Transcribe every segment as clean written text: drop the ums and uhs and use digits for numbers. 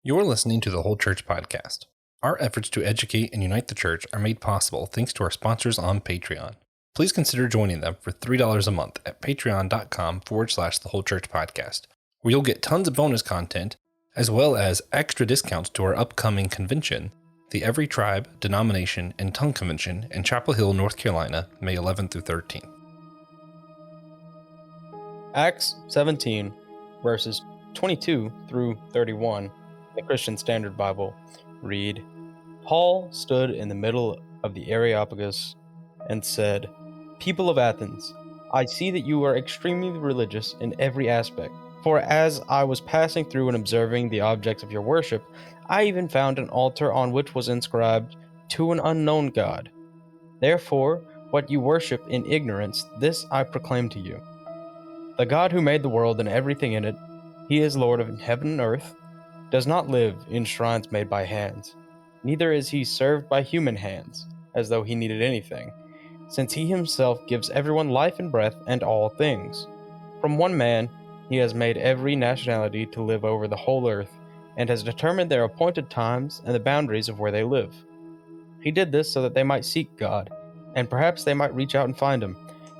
You're listening to the Whole Church Podcast. Our efforts to educate and unite the church are made possible thanks to our sponsors on Patreon. Please consider joining them for $3 a month at patreon.com/the Whole Church Podcast, where you'll get tons of bonus content, as well as extra discounts to our upcoming convention, the Every Tribe, Denomination, and Tongue Convention in Chapel Hill, North Carolina, May 11th through 13th. Acts 17, verses 22 through 31, the Christian Standard Bible, read, Paul stood in the middle of the Areopagus and said, People of Athens, I see that you are extremely religious in every aspect. For as I was passing through and observing the objects of your worship, I even found an altar on which was inscribed, To an unknown God. Therefore, what you worship in ignorance, this I proclaim to you. The God who made the world and everything in it, he is Lord of heaven and earth, does not live in shrines made by hands. Neither is he served by human hands, as though he needed anything, since he himself gives everyone life and breath and all things. From one man, he has made every nationality to live over the whole earth, and has determined their appointed times and the boundaries of where they live. He did this so that they might seek God, and perhaps they might reach out and find him,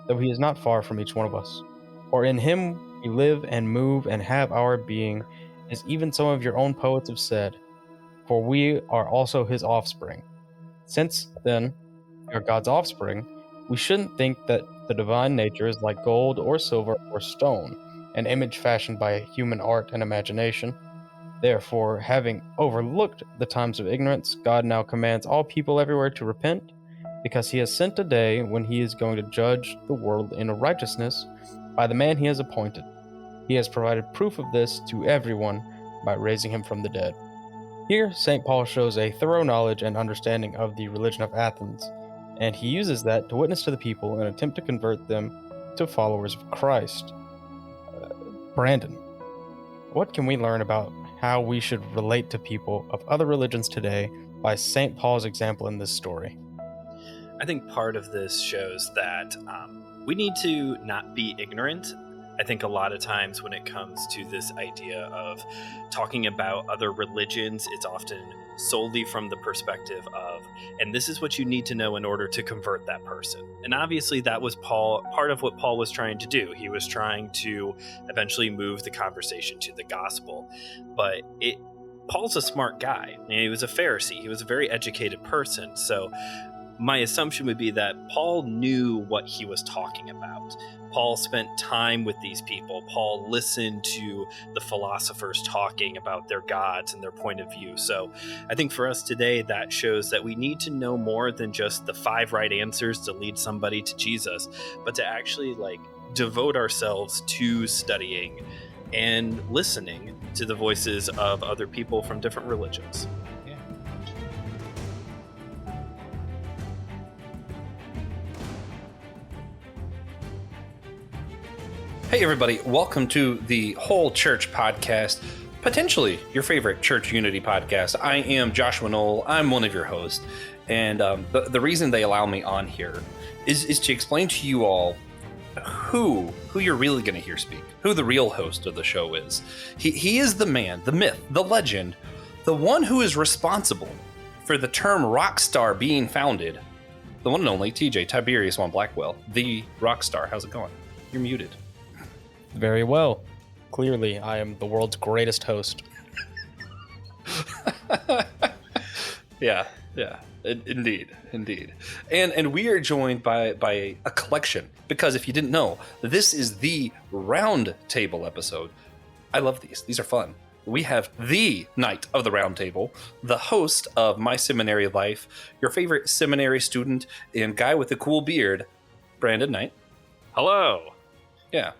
though he is not far from each one of us. For in him we live and move and have our being, as even some of your own poets have said, for we are also his offspring. Since, then, we are God's offspring, we shouldn't think that the divine nature is like gold or silver or stone, an image fashioned by human art and imagination. Therefore, having overlooked the times of ignorance, God now commands all people everywhere to repent, because he has sent a day when he is going to judge the world in righteousness by the man he has appointed. He has provided proof of this to everyone by raising him from the dead. Here, St. Paul shows a thorough knowledge and understanding of the religion of Athens, and he uses that to witness to the people and attempt to convert them to followers of Christ. Brandon, what can we learn about how we should relate to people of other religions today by St. Paul's example in this story? I think part of this shows that we need to not be ignorant. I think a lot of times when it comes to this idea of talking about other religions, it's often solely from the perspective of, and this is what you need to know in order to convert that person. And obviously that was part of what Paul was trying to do. He was trying to eventually move the conversation to the gospel. But Paul's a smart guy. He was a Pharisee. He was a very educated person. So my assumption would be that Paul knew what he was talking about. Paul spent time with these people. Paul listened to the philosophers talking about their gods and their point of view. So I think for us today, that shows that we need to know more than just the 5 right answers to lead somebody to Jesus, but to actually devote ourselves to studying and listening to the voices of other people from different religions. Hey everybody, welcome to the Whole Church Podcast, potentially your favorite church unity podcast. I am Joshua Knoll, I'm one of your hosts, and the reason they allow me on here is to explain to you all who you're really going to hear speak, who the real host of the show is. He is the man, the myth, the legend, the one who is responsible for the term rock star being founded, the one and only TJ Tiberius Von Blackwell, the rock star. How's it going? You're muted. Very well. Clearly, I am the world's greatest host. Yeah, indeed. And we are joined by a collection, because if you didn't know, this is the round table episode. I love these. These are fun. We have the Knight of the Round Table, the host of My Seminary Life, your favorite seminary student and guy with a cool beard, Brandon Knight. Hello. Yeah.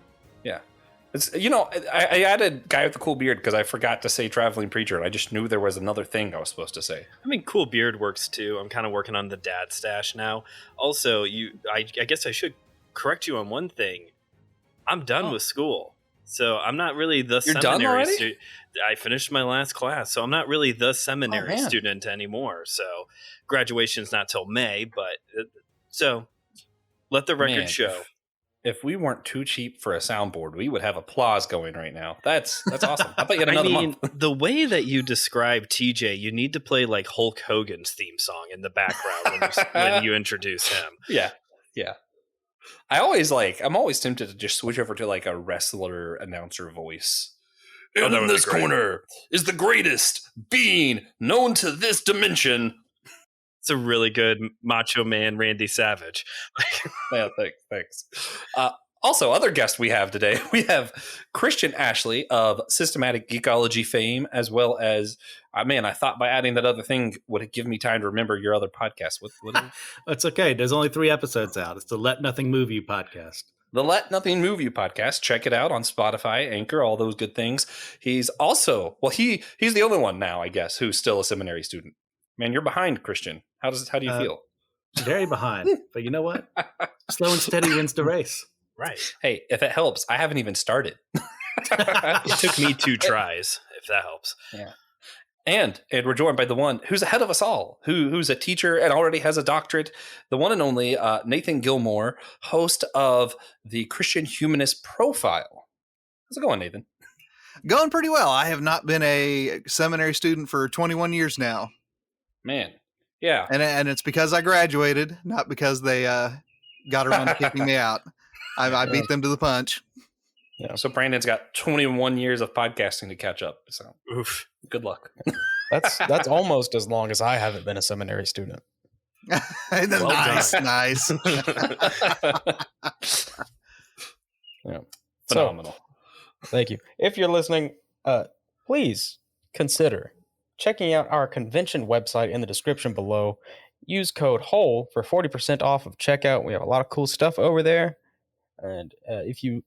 It's, I added guy with the cool beard because I forgot to say traveling preacher, and I just knew there was another thing I was supposed to say. I mean, cool beard works too. I'm kind of working on the dad stash now. Also, I guess I should correct you on one thing. I'm done with school, so I'm not really the You're seminary done already? student. I finished my last class, so I'm not really the seminary student anymore. So graduation's not till May, but so let the record show. if we weren't too cheap for a soundboard, we would have applause going right now. That's awesome. I thought you had another month. The way that you describe TJ, you need to play like Hulk Hogan's theme song in the background when you introduce him. Yeah. I'm always tempted to just switch over to like a wrestler announcer voice. And in this corner is the greatest being known to this dimension. It's a really good Macho Man Randy Savage. Yeah, thanks. Also, other guests we have today, we have Christian Ashley of Systematic Geekology fame, as well as, I thought by adding that other thing would it give me time to remember your other podcast. What is it? It's okay. There's only 3 episodes out. It's the Let Nothing Move You podcast. The Let Nothing Move You podcast. Check it out on Spotify, Anchor, all those good things. He's also, he's the only one now, I guess, who's still a seminary student. Man, you're behind, Christian. How do you feel? Very behind. But you know what? Slow and steady wins the race. Right. Hey, if it helps, I haven't even started. It took me 2 tries, if that helps. Yeah. And we're joined by the one who's ahead of us all, who's a teacher and already has a doctorate, the one and only Nathan Gilmore, host of the Christian Humanist Profile. How's it going, Nathan? Going pretty well. I have not been a seminary student for 21 years now. Man, yeah. And it's because I graduated, not because they got around to kicking me out. I beat them to the punch. Yeah. So Brandon's got 21 years of podcasting to catch up. So Oof. Good luck. That's almost as long as I haven't been a seminary student. Nice. Yeah. Phenomenal. So, thank you. If you're listening, please consider checking out our convention website in the description below. Use code WHOLE for 40% off of checkout. We have a lot of cool stuff over there. And if you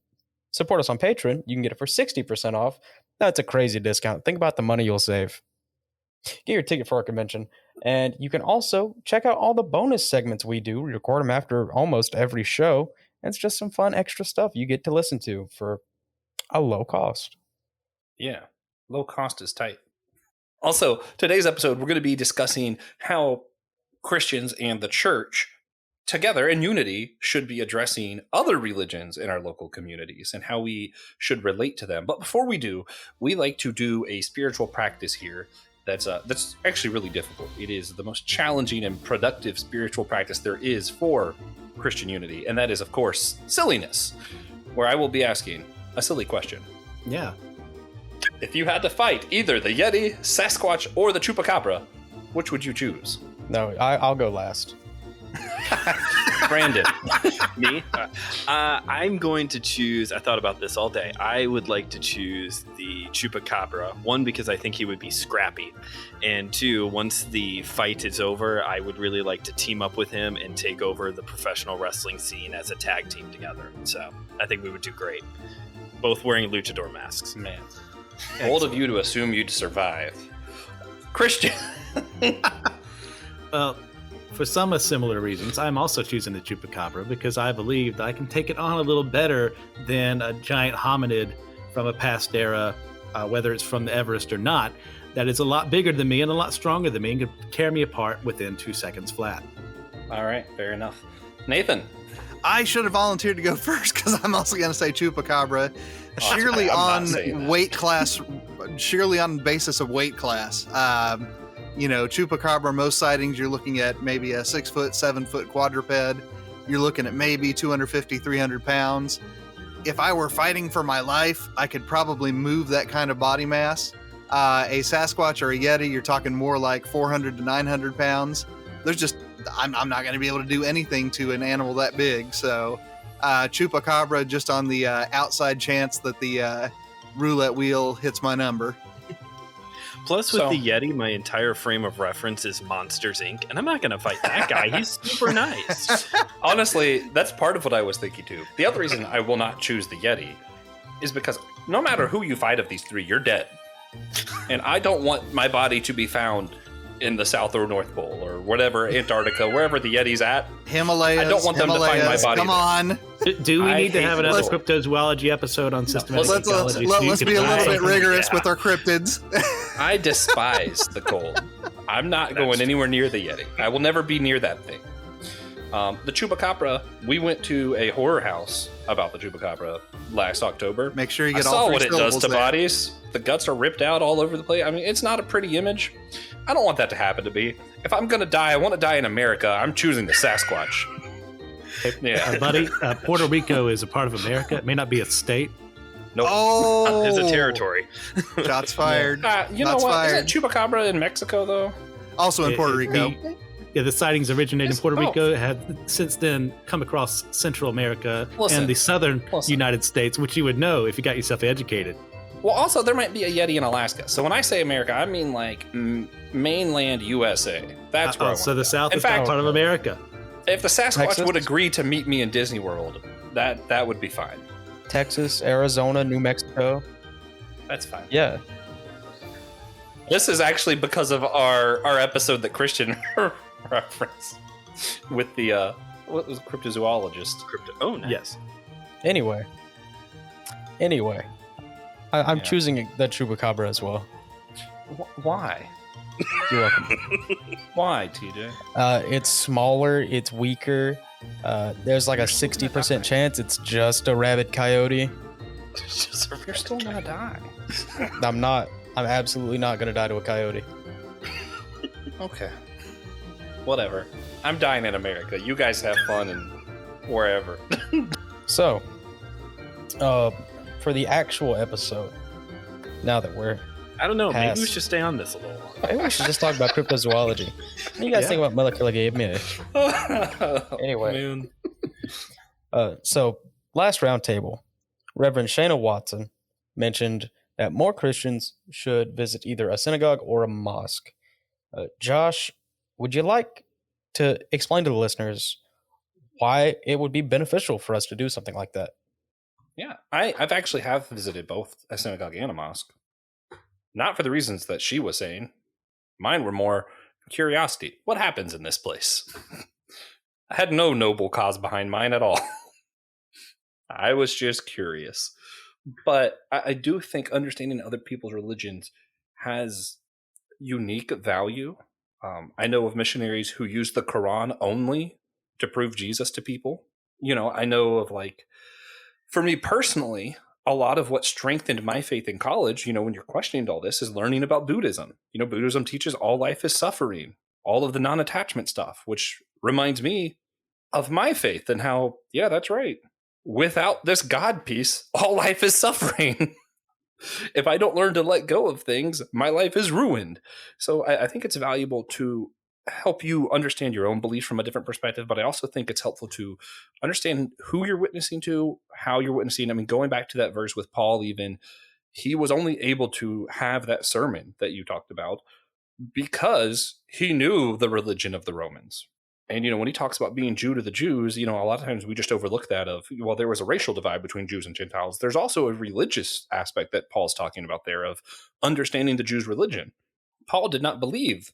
support us on Patreon, you can get it for 60% off. That's a crazy discount. Think about the money you'll save. Get your ticket for our convention. And you can also check out all the bonus segments we do. We record them after almost every show. And it's just some fun extra stuff you get to listen to for a low cost. Yeah, low cost is tight. Also, today's episode, we're going to be discussing how Christians and the church together in unity should be addressing other religions in our local communities and how we should relate to them. But before we do, we like to do a spiritual practice here that's actually really difficult. It is the most challenging and productive spiritual practice there is for Christian unity, and that is, of course, silliness, where I will be asking a silly question. Yeah. If you had to fight either the Yeti, Sasquatch, or the Chupacabra, which would you choose? No, I'll go last. Brandon. Me? I'm going to choose, I thought about this all day. I would like to choose the Chupacabra. 1, because I think he would be scrappy. And 2, once the fight is over, I would really like to team up with him and take over the professional wrestling scene as a tag team together. So I think we would do great. Both wearing luchador masks. Man. Bold of you to assume you'd survive. Christian. Well, for some similar reasons, I'm also choosing the Chupacabra because I believe that I can take it on a little better than a giant hominid from a past era, whether it's from the Everest or not, that is a lot bigger than me and a lot stronger than me and could tear me apart within 2 seconds flat. All right, fair enough. Nathan. I should have volunteered to go first because I'm also going to say Chupacabra. Surely on weight class, surely on basis of weight class. Chupacabra, most sightings, you're looking at maybe a 6 foot, 7 foot quadruped. You're looking at maybe 250, 300 pounds. If I were fighting for my life, I could probably move that kind of body mass. A Sasquatch or a Yeti, you're talking more like 400 to 900 pounds. I'm not going to be able to do anything to an animal that big. So Chupacabra, just on the outside chance that the roulette wheel hits my number. Plus, with the Yeti, my entire frame of reference is Monsters, Inc., and I'm not going to fight that guy. He's super nice. Honestly, that's part of what I was thinking, too. The other reason I will not choose the Yeti is because no matter who you fight of these 3, you're dead. And I don't want my body to be found in the South or North Pole or whatever, Antarctica, wherever the Yeti's at. Himalayas. I don't want them to find my body. Come on. Do we need to have another cryptozoology episode on systematic ecology? Let's be a little bit rigorous with our cryptids. I despise the cold. I'm not going anywhere near the Yeti. I will never be near that thing. The Chupacabra, we went to a horror house about the Chupacabra last October. Make sure you I get saw all three what it does syllables to there. bodies. The guts are ripped out all over the place. I mean, it's not a pretty image. I don't want that to happen to me. If I'm going to die, I want to die in America. I'm choosing the Sasquatch. Yeah. Buddy, Puerto Rico is a part of America. It may not be a state. Nope. Oh, There's a territory. Shots fired. You know Shots what? fired. Isn't Chupacabra in Mexico, though? Also in Puerto Rico. The sightings originated in Yes, Puerto oh. Rico, have since then come across Central America Listen, and the southern listen. United States, which you would know if you got yourself educated. Well, also, there might be a Yeti in Alaska. So when I say America, I mean like mainland USA. That's where I want So the South In is not fact- part of America. If the Sasquatch Texas? would agree to meet me in Disney World, that would be fine. Texas, Arizona, New Mexico. That's fine. Yeah. This is actually because of our episode that Christian referenced with the what was it, cryptozoologist. Oh, nice. Yes. Anyway, I'm Yeah. choosing the Chupacabra as well. Why? You're welcome. Why, TJ? It's smaller, it's weaker. There's like a 60% chance it's just a rabid coyote. You're still gonna die. I'm not. I'm absolutely not gonna die to a coyote. Okay. Whatever. I'm dying in America. You guys have fun and wherever. So, for the actual episode, now that we're I don't know. Pass. Maybe we should stay on this a little. maybe we should just talk about cryptozoology. What do you guys think about molecular game? Anyway. Man. So last roundtable, Reverend Shana Watson mentioned that more Christians should visit either a synagogue or a mosque. Josh, would you like to explain to the listeners why it would be beneficial for us to do something like that? Yeah, I've actually have visited both a synagogue and a mosque. Not for the reasons that she was saying. Mine were more curiosity. What happens in this place? I had no noble cause behind mine at all. I was just curious. But I do think understanding other people's religions has unique value. I know of missionaries who use the Quran only to prove Jesus to people. You know, I know of for me personally, a lot of what strengthened my faith in college, you know, when you're questioning all this, is learning about Buddhism. You know, Buddhism teaches all life is suffering, all of the non-attachment stuff, which reminds me of my faith and how, yeah, that's right. Without this God piece, all life is suffering. If I don't learn to let go of things, my life is ruined. So I think it's valuable to help you understand your own beliefs from a different perspective, but I also think it's helpful to understand who you're witnessing to, how you're witnessing. I mean, going back to that verse with Paul, even, he was only able to have that sermon that you talked about because he knew the religion of the Romans. And, you know, when he talks about being Jew to the Jews, you know, a lot of times we just overlook that of, well, there was a racial divide between Jews and Gentiles. There's also a religious aspect that Paul's talking about there of understanding the Jews' religion. Paul did not believe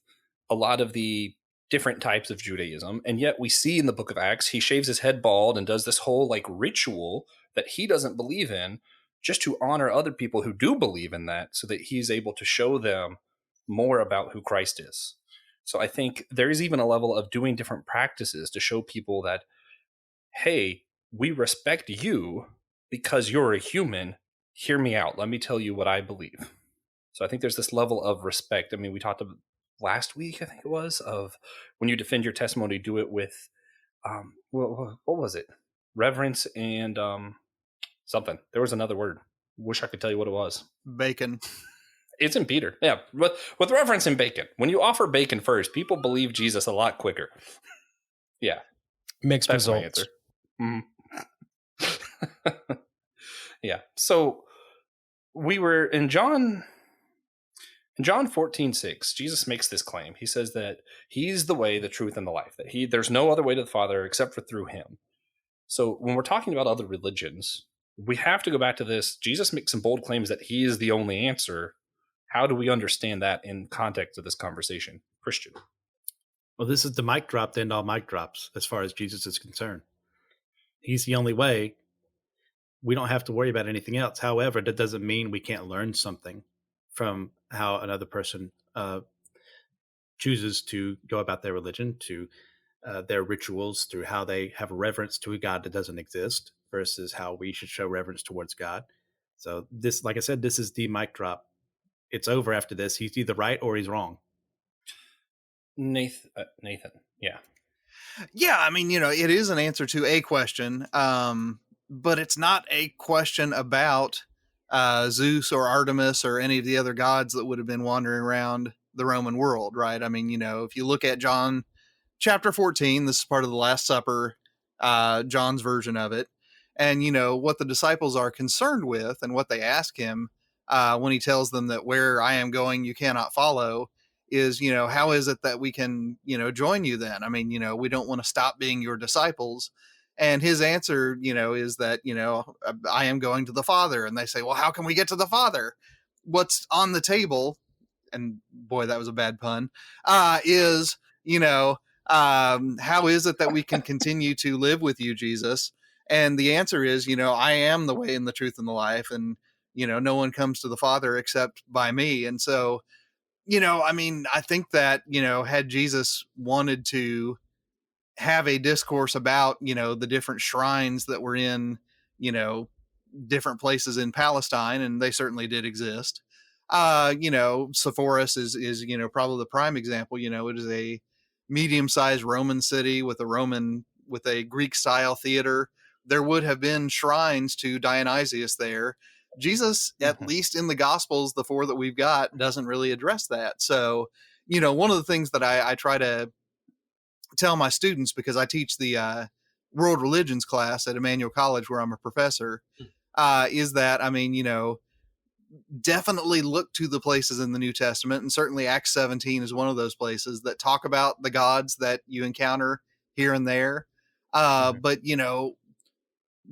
a lot of the different types of Judaism. And yet we see in the book of Acts, he shaves his head bald and does this whole ritual that he doesn't believe in just to honor other people who do believe in that so that he's able to show them more about who Christ is. So I think there is even a level of doing different practices to show people that, hey, we respect you because you're a human. Hear me out. Let me tell you what I believe. So I think there's this level of respect. I mean, we talked about last week, I think it was, of when you defend your testimony, do it with, what was it? Reverence and something. There was another word. Wish I could tell you what it was. Bacon. It's in Peter. Yeah, with reverence and bacon. When you offer bacon first, people believe Jesus a lot quicker. Yeah, Mixed that's my results. answer. Mhm. Yeah. So we were in John 14:6, Jesus makes this claim. He says that he's the way, the truth, and the life. That there's no other way to the Father except for through him. So when we're talking about other religions, we have to go back to this. Jesus makes some bold claims that he is the only answer. How do we understand that in context of this conversation? Christian. Well, this is the mic drop to end all mic drops as far as Jesus is concerned. He's the only way. We don't have to worry about anything else. However, that doesn't mean we can't learn something from how another person chooses to go about their religion, to their rituals, through how they have reverence to a God that doesn't exist versus how we should show reverence towards God. So this, like I said, this is the mic drop. It's over after this. He's either right or he's wrong. Nathan, yeah. Yeah, I mean, it is an answer to a question, but it's not a question about Zeus or Artemis or any of the other gods that would have been wandering around the Roman world, right? I mean, if you look at John chapter 14, this is part of the Last Supper, John's version of it. And, what the disciples are concerned with and what they ask him when he tells them that where I am going, you cannot follow, is, how is it that we can, join you then? I mean, we don't want to stop being your disciples. And his answer, is that, I am going to the Father. And they say, well, how can we get to the Father? What's on the table, and boy, that was a bad pun, is, how is it that we can continue to live with you, Jesus? And the answer is, I am the way and the truth and the life. And, no one comes to the Father except by me. And so, I mean, I think that, had Jesus wanted to have a discourse about, the different shrines that were in, different places in Palestine, and they certainly did exist. Sepphoris is, probably the prime example. It is a medium-sized Roman city with a Greek style theater. There would have been shrines to Dionysius there. Jesus, at least in the Gospels, the 4 that we've got, doesn't really address that. So, one of the things that I try to tell my students, because I teach the world religions class at Emmanuel College where I'm a professor, is that, I mean, definitely look to the places in the New Testament, and certainly Acts 17 is one of those places that talk about the gods that you encounter here and there. But,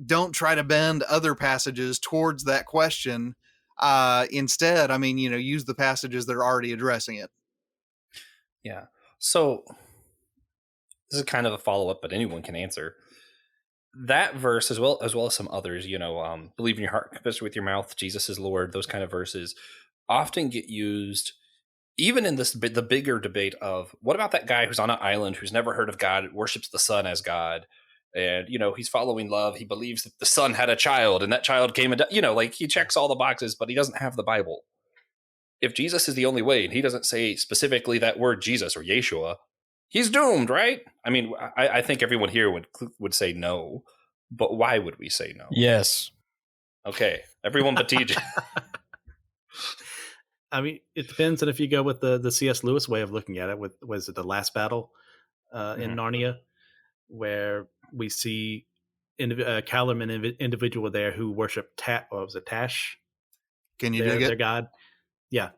don't try to bend other passages towards that question. Instead, I mean, use the passages that are already addressing it. Yeah. So this is kind of a follow-up, but anyone can answer. That verse, as well as some others, believe in your heart, confess with your mouth, Jesus is Lord, those kind of verses often get used even in the bigger debate of, what about that guy who's on an island, who's never heard of God, worships the sun as God, and, he's following love. He believes that the son had a child, and that child came and, he checks all the boxes, but he doesn't have the Bible. If Jesus is the only way, and he doesn't say specifically that word Jesus or Yeshua, he's doomed, right? I mean, I think everyone here would say no, but why would we say no? Yes. Okay, everyone but TJ. I mean, it depends on if you go with the C.S. Lewis way of looking at it. Was it The Last Battle in Narnia, where we see Callum, an individual there who worshipped Tash? Can you dig it? Their god. Yeah.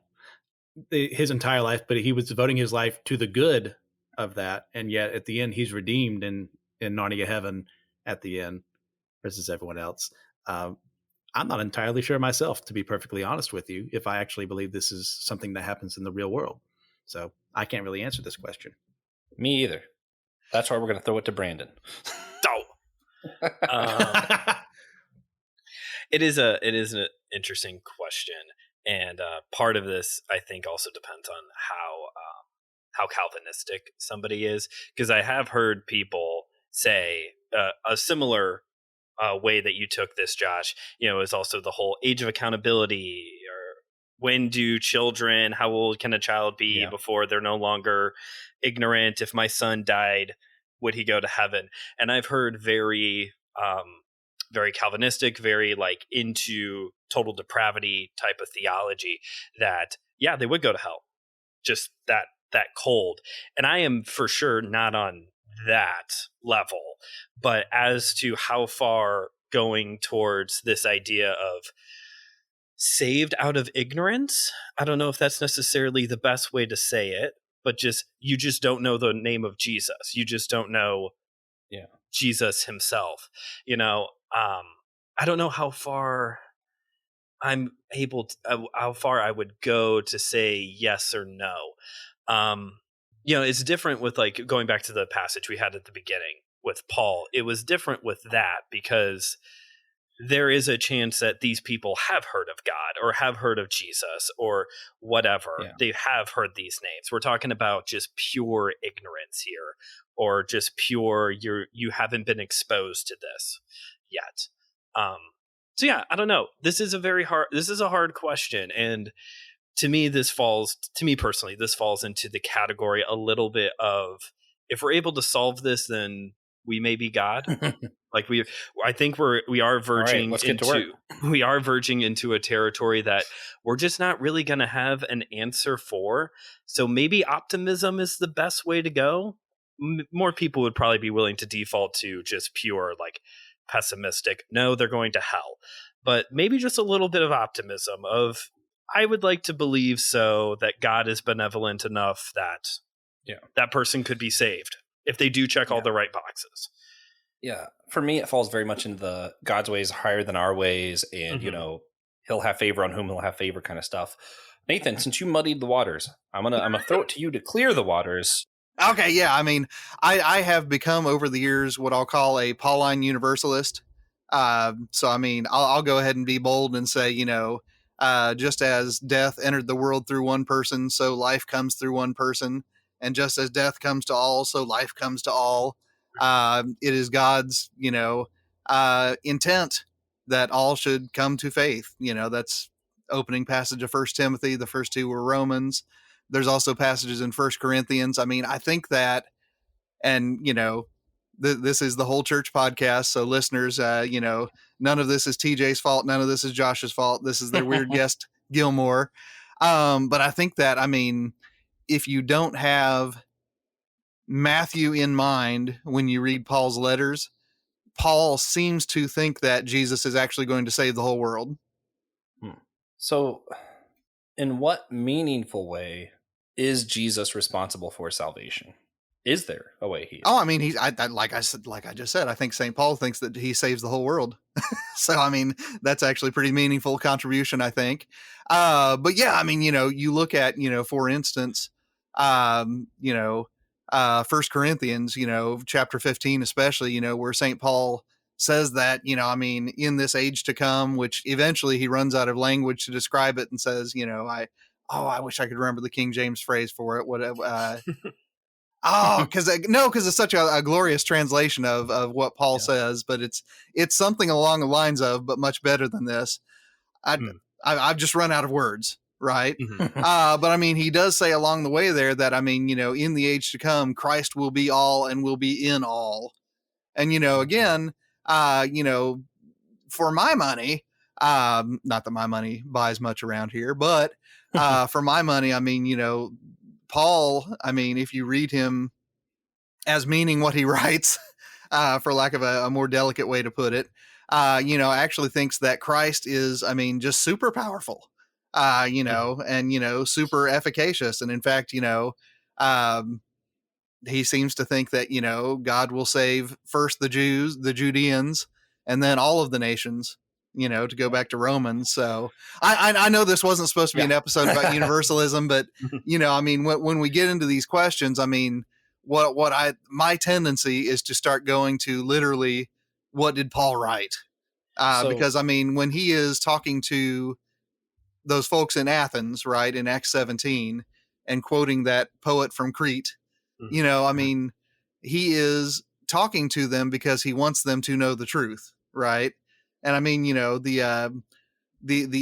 His entire life, but he was devoting his life to the good of that, and yet at the end he's redeemed in Narnia heaven at the end versus everyone else. I'm not entirely sure myself, to be perfectly honest with you, if I actually believe this is something that happens in the real world. So I can't really answer this question. Me either. That's why we're going to throw it to Brandon. It is an interesting question, and part of this, I think, also depends on how Calvinistic somebody is, because I have heard people say a similar way that you took this, Josh. Is also the whole age of accountability, or when do children? How old can a child be before they're no longer ignorant? If my son died, would he go to heaven? And I've heard very Calvinistic, very into total depravity type of theology that, they would go to hell. Just that cold. And I am for sure not on that level. But as to how far going towards this idea of saved out of ignorance, I don't know if that's necessarily the best way to say it, but you just don't know the name of Jesus. You just don't know Jesus himself. I don't know how far I'm able to, how far I would go to say yes or no. It's different with going back to the passage we had at the beginning with Paul. It was different with that because there is a chance that these people have heard of God or have heard of Jesus or whatever. Yeah. They have heard these names. We're talking about just pure ignorance here, or just pure you haven't been exposed to this yet. So yeah, I don't know. This is a hard question, and to me personally, this falls into the category a little bit of, if we're able to solve this, then we may be God. Like I think we are verging we are verging into a territory that we're just not really going to have an answer for. So maybe optimism is the best way to go. More people would probably be willing to default to just pure like pessimistic. No, they're going to hell. But maybe just a little bit of optimism of, I would like to believe so that God is benevolent enough that that person could be saved if they do check all the right boxes. Yeah. For me, it falls very much into the God's ways higher than our ways. And, he'll have favor on whom he'll have favor kind of stuff. Nathan, since you muddied the waters, I'm gonna throw it to you to clear the waters. Okay, yeah. I mean, I have become over the years what I'll call a Pauline Universalist. So, I mean, I'll go ahead and be bold and say, just as death entered the world through one person, so life comes through one person. And just as death comes to all, so life comes to all. It is God's, intent that all should come to faith. That's opening passage of 1 Timothy. The first two were Romans. There's also passages in 1 Corinthians. I mean, I think that, and, this is the Whole Church podcast. So listeners, none of this is TJ's fault. None of this is Josh's fault. This is their weird guest, Gilmore. But I think that, I mean, if you don't have Matthew in mind when you read Paul's letters, Paul seems to think that Jesus is actually going to save the whole world. So in what meaningful way is Jesus responsible for salvation? Is there a way he is? Oh, I mean, like I just said, I think St. Paul thinks that he saves the whole world. So, I mean, that's actually a pretty meaningful contribution, I think. But yeah, I mean, you look at, for instance, 1 Corinthians, chapter 15, especially, where St. Paul says that, I mean, in this age to come, which eventually he runs out of language to describe it and says, I wish I could remember the King James phrase for it. Whatever. Because it's such a glorious translation of what Paul says, but it's something along the lines of, but much better than this. I've just run out of words, right? But I mean, he does say along the way there that, I mean, in the age to come, Christ will be all and will be in all. And, again, for my money, not that my money buys much around here, but for my money, I mean, Paul, I mean, if you read him as meaning what he writes, for lack of a more delicate way to put it, actually thinks that Christ is, I mean, just super powerful, and, super efficacious. And in fact, he seems to think that, God will save first the Jews, the Judeans, and then all of the nations, to go back to Romans. So I know this wasn't supposed to be an episode about universalism, but, I mean, when we get into these questions, I mean, my tendency is to start going to literally, what did Paul write? Because I mean, when he is talking to those folks in Athens, right, in Acts 17, and quoting that poet from Crete, I mean, he is talking to them because he wants them to know the truth, right? And I mean, the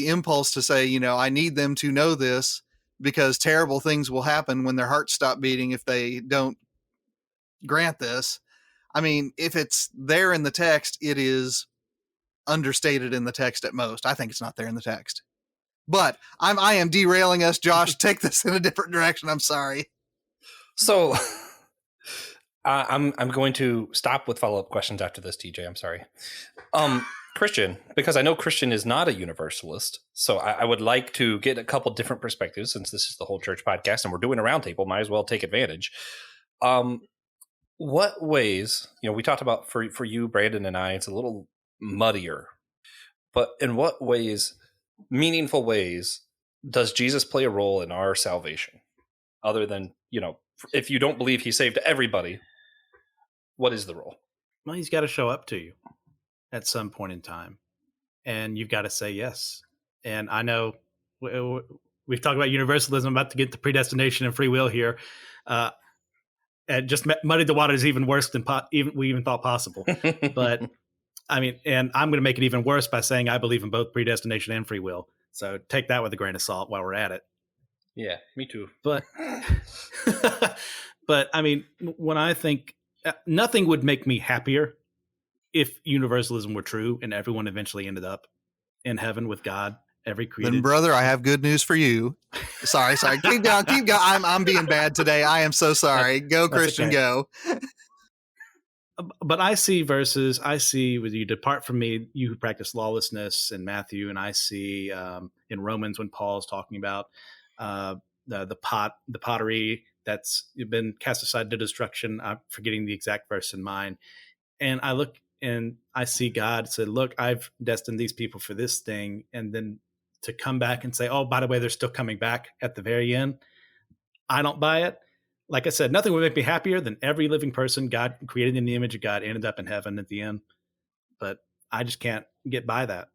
impulse to say, I need them to know this because terrible things will happen when their hearts stop beating if they don't grant this. I mean, if it's there in the text, it is understated in the text at most. I think it's not there in the text. But I am derailing us, Josh. Take this in a different direction. I'm sorry. So I'm going to stop with follow-up questions after this, TJ. I'm sorry. Christian, because I know Christian is not a universalist, so I would like to get a couple different perspectives since this is the Whole Church podcast and we're doing a roundtable. Might as well take advantage. What ways, we talked about for you, Brandon, and I, it's a little muddier, but in what ways, meaningful ways, does Jesus play a role in our salvation? Other than, if you don't believe he saved everybody, what is the role? Well, he's got to show up to you at some point in time. and you've got to say yes. And I know we've talked about universalism. I'm about to get to predestination and free will here. And just muddied the waters even worse than we even thought possible. But I mean, and I'm going to make it even worse by saying I believe in both predestination and free will. So take that with a grain of salt while we're at it. Yeah, me too. But, but I mean, when I think nothing would make me happier if universalism were true and everyone eventually ended up in heaven with God, every created. Then, brother, I have good news for you. Sorry. Keep going. I'm being bad today. I am so sorry. Go, Christian, okay. Go. But I see verses. I see with you depart from me, you who practice lawlessness in Matthew, and I see in Romans when Paul's talking about the pottery that's been cast aside to destruction. I'm forgetting the exact verse in mind, and I look and I see God said, "Look, I've destined these people for this thing," and then to come back and say, "Oh, by the way, they're still coming back at the very end." I don't buy it. Like I said, nothing would make me happier than every living person God created in the image of God ended up in heaven at the end. But I just can't get by that.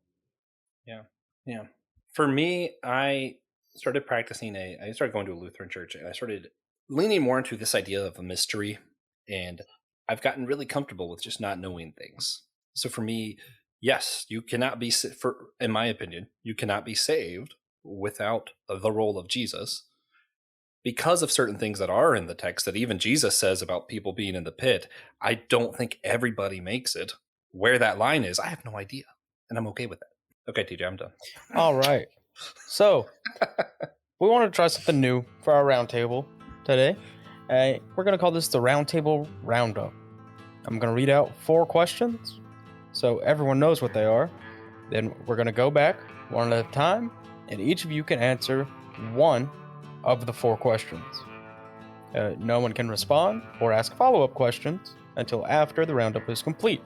Yeah. For me, I started I started going to a Lutheran church, and I started leaning more into this idea of a mystery. And I've gotten really comfortable with just not knowing things. So for me, yes, you cannot be, in my opinion, you cannot be saved without the role of Jesus. Because of certain things that are in the text that even Jesus says about people being in the pit, I don't think everybody makes it. Where that line is, I have no idea. And I'm okay with that. Okay, TJ, I'm done. All right. So, we want to try something new for our roundtable today. We're going to call this the Roundtable Roundup. I'm going to read out 4 questions so everyone knows what they are. Then we're going to go back one at a time, and each of you can answer one of the 4 questions. No one can respond or ask follow-up questions until after the roundup is complete.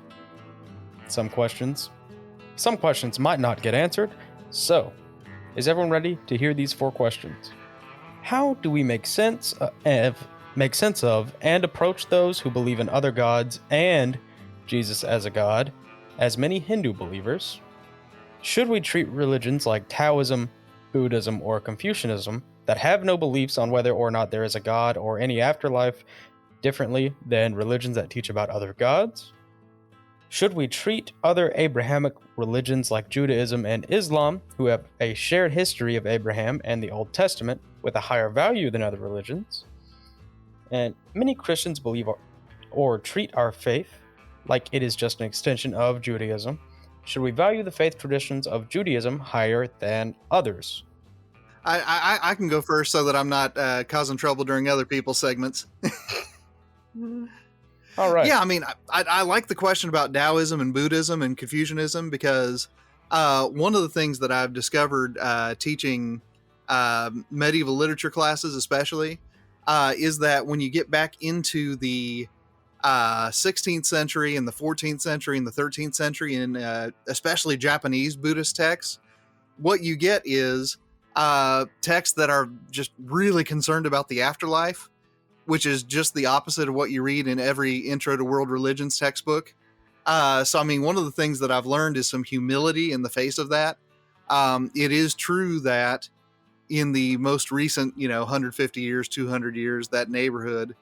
Some questions might not get answered, so is everyone ready to hear these 4 questions? How do we make sense of and approach those who believe in other gods and Jesus as a god, as many Hindu believers? Should we treat religions like Taoism, Buddhism, or Confucianism that have no beliefs on whether or not there is a god or any afterlife differently than religions that teach about other gods? Should we treat other Abrahamic religions like Judaism and Islam, who have a shared history of Abraham and the Old Testament, with a higher value than other religions? And many Christians believe or treat our faith like it is just an extension of Judaism. Should we value the faith traditions of Judaism higher than others? I can go first so that I'm not causing trouble during other people's segments. All right. Yeah, I mean, I like the question about Taoism and Buddhism and Confucianism because one of the things that I've discovered teaching medieval literature classes especially is that when you get back into the 16th century and the 14th century and the 13th century and especially Japanese Buddhist texts, what you get is texts that are just really concerned about the afterlife, which is just the opposite of what you read in every Intro to World Religions textbook. So, I mean, one of the things that I've learned is some humility in the face of that. It is true that in the most recent, 150 years, 200 years, that neighborhood,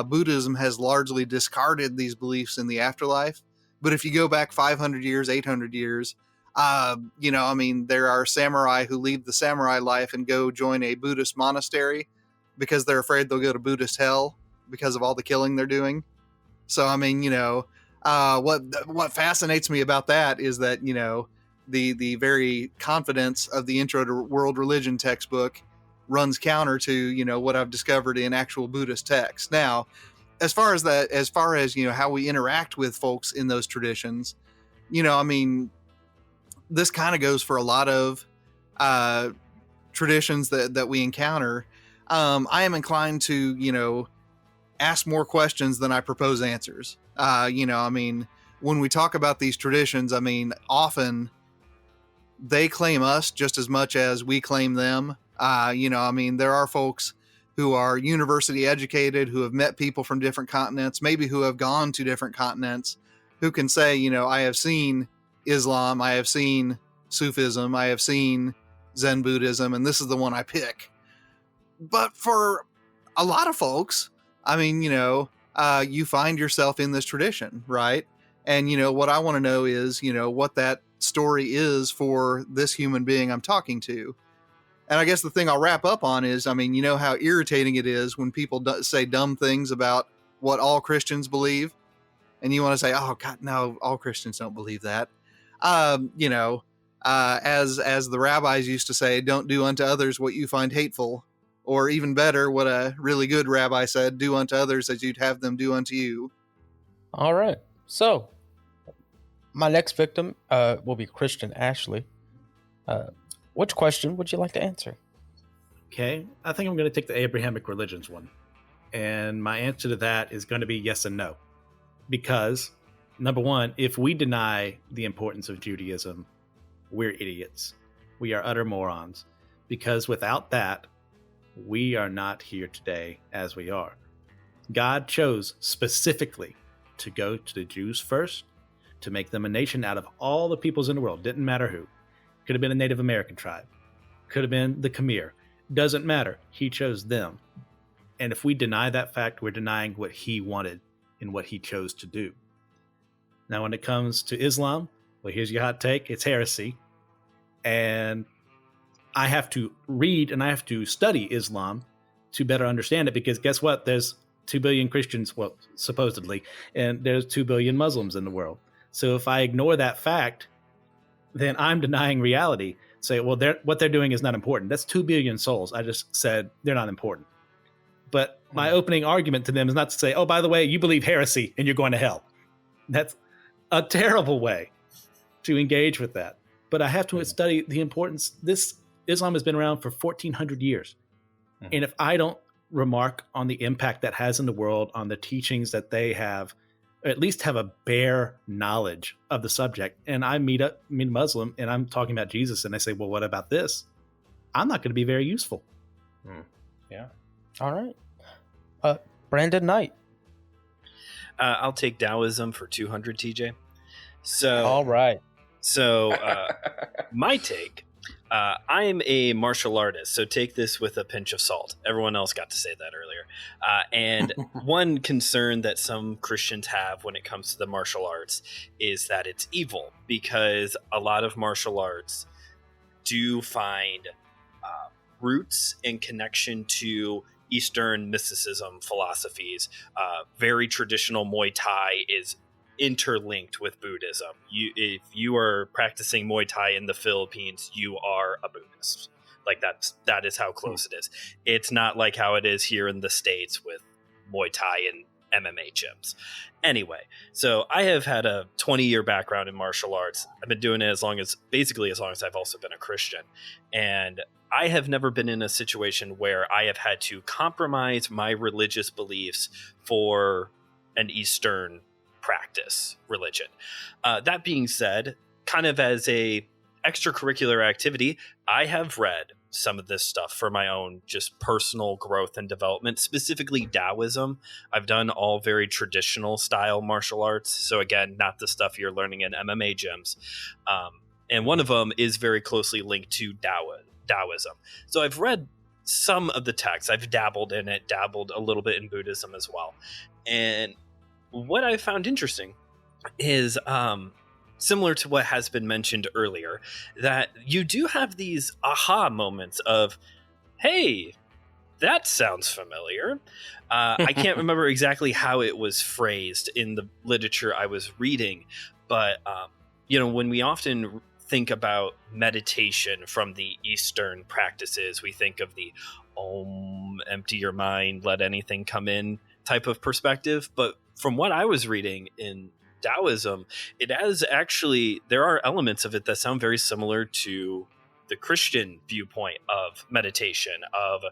Buddhism has largely discarded these beliefs in the afterlife. But if you go back 500 years, 800 years, there are samurai who leave the samurai life and go join a Buddhist monastery because they're afraid they'll go to Buddhist hell because of all the killing they're doing. So, I mean, what fascinates me about that is that, the very confidence of the Intro to World Religion textbook runs counter to, what I've discovered in actual Buddhist texts. Now, as far as how we interact with folks in those traditions, this kind of goes for a lot of traditions that we encounter. I am inclined to, ask more questions than I propose answers. When we talk about these traditions, often they claim us just as much as we claim them. There are folks who are university educated, who have met people from different continents, maybe who have gone to different continents, who can say, I have seen Islam, I have seen Sufism, I have seen Zen Buddhism, and this is the one I pick. But for a lot of folks, I mean, you find yourself in this tradition, right? And, what I want to know is, what that story is for this human being I'm talking to. And I guess the thing I'll wrap up on is, I mean, you know how irritating it is when people say dumb things about what all Christians believe. And you want to say, oh, God, no, all Christians don't believe that. As the rabbis used to say, don't do unto others what you find hateful. Or even better, what a really good rabbi said, do unto others as you'd have them do unto you. All right. So, my next victim will be Christian Ashley. Which question would you like to answer? Okay, I think I'm going to take the Abrahamic religions one. And my answer to that is going to be yes and no. Because, number one, if we deny the importance of Judaism, we're idiots. We are utter morons. Because without that, we are not here today as we are. God chose specifically to go to the Jews first, to make them a nation out of all the peoples in the world. Didn't matter who. Could have been a Native American tribe. Could have been the Khmer. Doesn't matter. He chose them. And if we deny that fact, we're denying what he wanted and what he chose to do. Now, when it comes to Islam, well, here's your hot take. It's heresy. And I have to read and I have to study Islam to better understand it, because guess what? There's 2 billion Christians, well, supposedly, and there's 2 billion Muslims in the world. So if I ignore that fact, then I'm denying reality. Say, well, what they're doing is not important. That's 2 billion souls. I just said they're not important. But my opening argument to them is not to say, oh, by the way, you believe heresy and you're going to hell. That's a terrible way to engage with that. But I have to study the importance. Islam has been around for 1,400 years. Mm-hmm. And if I don't remark on the impact that has in the world, on the teachings that they have, or at least have a bare knowledge of the subject, and I meet a Muslim and I'm talking about Jesus and they say, well, what about this? I'm not going to be very useful. Yeah. All right. Brandon Knight. I'll take Taoism for 200, TJ. So, all right. So my take, I'm a martial artist, so take this with a pinch of salt. Everyone else got to say that earlier. And one concern that some Christians have when it comes to the martial arts is that it's evil, because a lot of martial arts do find roots and connection to Eastern mysticism philosophies. Very traditional Muay Thai is interlinked with Buddhism. If you are practicing Muay Thai in the Philippines, you are a Buddhist. Like that is how close it is. It's not like how it is here in the States with Muay Thai and MMA gyms. Anyway, so I have had a 20-year background in martial arts. I've been doing it as long as I've also been a Christian. And I have never been in a situation where I have had to compromise my religious beliefs for an Eastern practice religion. That being said, kind of as a extracurricular activity, I have read some of this stuff for my own just personal growth and development, specifically Taoism. I've done all very traditional style martial arts. So again, not the stuff you're learning in MMA gyms. And one of them is very closely linked to Taoism. So I've read some of the texts. I've dabbled in it, dabbled a little bit in Buddhism as well. And what I found interesting is similar to what has been mentioned earlier, that you do have these aha moments of, hey, that sounds familiar. I can't remember exactly how it was phrased in the literature I was reading, but when we often think about meditation from the Eastern practices, we think of the Om, empty your mind, let anything come in type of perspective. But from what I was reading in Taoism, there are elements of it that sound very similar to the Christian viewpoint of meditation, of,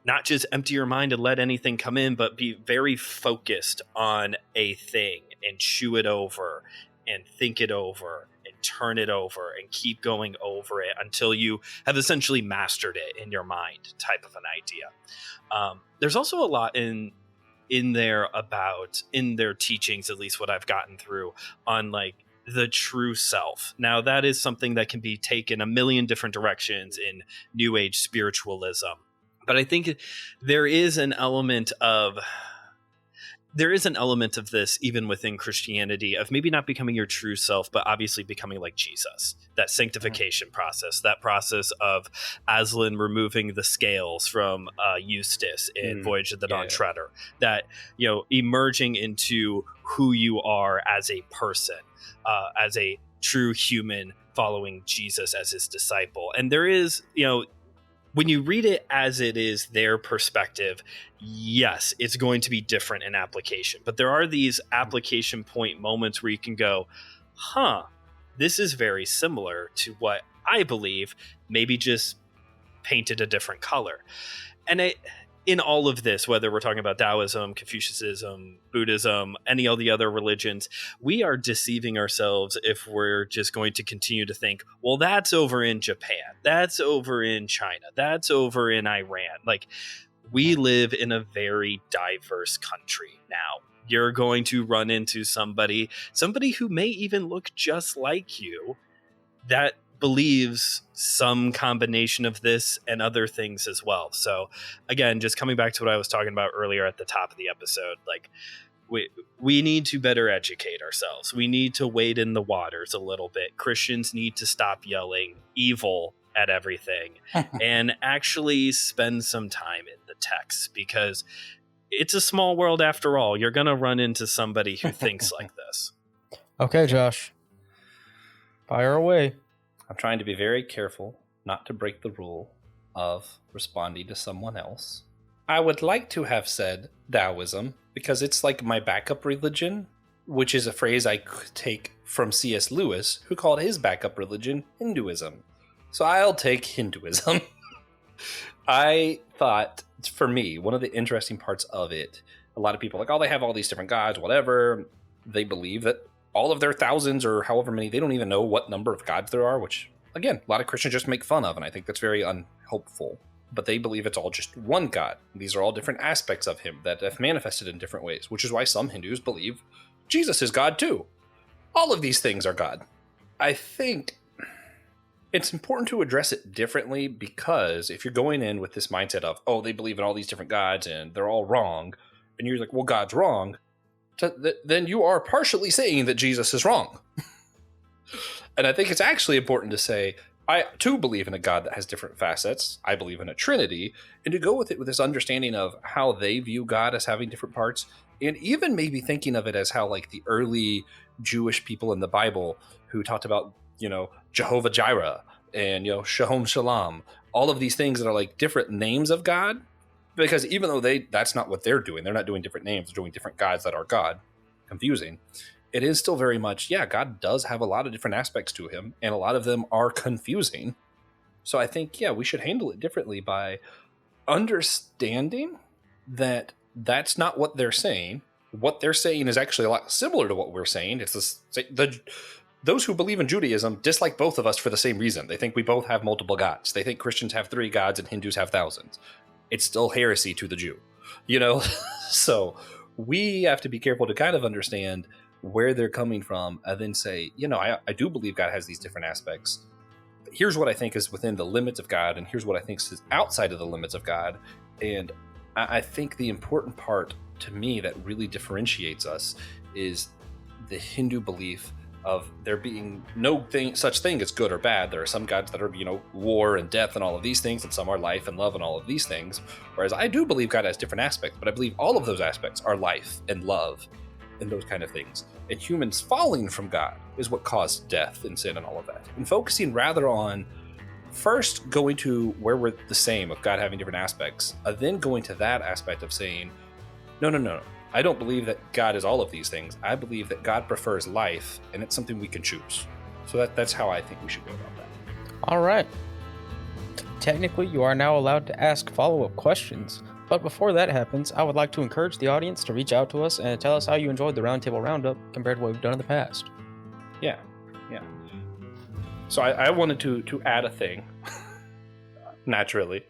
not just empty your mind and let anything come in, but be very focused on a thing and chew it over and think it over and turn it over and keep going over it until you have essentially mastered it in your mind, type of an idea. There's also a lot in their teachings, at least what I've gotten through, on like the true self. Now, that is something that can be taken a million different directions in New Age spiritualism. But I think there is an element of this even within Christianity of maybe not becoming your true self, but obviously becoming like Jesus. That sanctification process, that process of Aslan removing the scales from Eustace in Voyage of the Dawn Treader, that, emerging into who you are as a person, as a true human following Jesus as his disciple. And there is, when you read it as it is their perspective, yes, it's going to be different in application. But there are these application point moments where you can go, this is very similar to what I believe, maybe just painted a different color. And in all of this, whether we're talking about Taoism, Confucianism, Buddhism, any of the other religions, we are deceiving ourselves if we're just going to continue to think, well, that's over in Japan, that's over in China, that's over in Iran. Like, we live in a very diverse country now. You're going to run into somebody who may even look just like you that believes some combination of this and other things as well. So again, just coming back to what I was talking about earlier at the top of the episode, like we need to better educate ourselves. We need to wade in the waters a little bit. Christians need to stop yelling evil at everything and actually spend some time in the text, because it's a small world after all. You're going to run into somebody who thinks like this. Okay, Josh. Fire away. I'm trying to be very careful not to break the rule of responding to someone else. I would like to have said Taoism because it's like my backup religion, which is a phrase I could take from C.S. Lewis, who called his backup religion Hinduism. So I'll take Hinduism. I thought, for me, one of the interesting parts of it, a lot of people are like, oh, they have all these different gods, whatever. They believe that all of their thousands or however many, they don't even know what number of gods there are, which, again, a lot of Christians just make fun of, and I think that's very unhelpful. But they believe it's all just one God. These are all different aspects of him that have manifested in different ways, which is why some Hindus believe Jesus is God too. All of these things are God. I think it's important to address it differently, because if you're going in with this mindset of, oh, they believe in all these different gods and they're all wrong, and you're like, well, God's wrong, then you are partially saying that Jesus is wrong. And I think it's actually important to say, I too believe in a God that has different facets. I believe in a Trinity, and to go with it with this understanding of how they view God as having different parts, and even maybe thinking of it as how like the early Jewish people in the Bible who talked about, Jehovah Jireh and, Shalom Shalom, all of these things that are like different names of God, because even though that's not what they're doing, they're not doing different names, they're doing different gods that are God, confusing. It is still very much, God does have a lot of different aspects to him, and a lot of them are confusing. So I think, we should handle it differently by understanding that that's not what they're saying. What they're saying is actually a lot similar to what we're saying. It's those who believe in Judaism dislike both of us for the same reason. They think we both have multiple gods. They think Christians have 3 gods and Hindus have thousands. It's still heresy to the Jew, So we have to be careful to kind of understand where they're coming from, and then say, I do believe God has these different aspects. But here's what I think is within the limits of God, and here's what I think is outside of the limits of God. And I think the important part to me that really differentiates us is the Hindu belief of there being no such thing as good or bad. There are some gods that are, war and death and all of these things, and some are life and love and all of these things. Whereas I do believe God has different aspects, but I believe all of those aspects are life and love and those kind of things. And humans falling from God is what caused death and sin and all of that. And focusing rather on first going to where we're the same, of God having different aspects, then going to that aspect of saying, no. I don't believe that God is all of these things. I believe that God prefers life, and it's something we can choose. So that's how I think we should go about that. All right. Technically, you are now allowed to ask follow-up questions. But before that happens, I would like to encourage the audience to reach out to us and tell us how you enjoyed the Roundtable Roundup compared to what we've done in the past. Yeah. So I wanted to add a thing, naturally,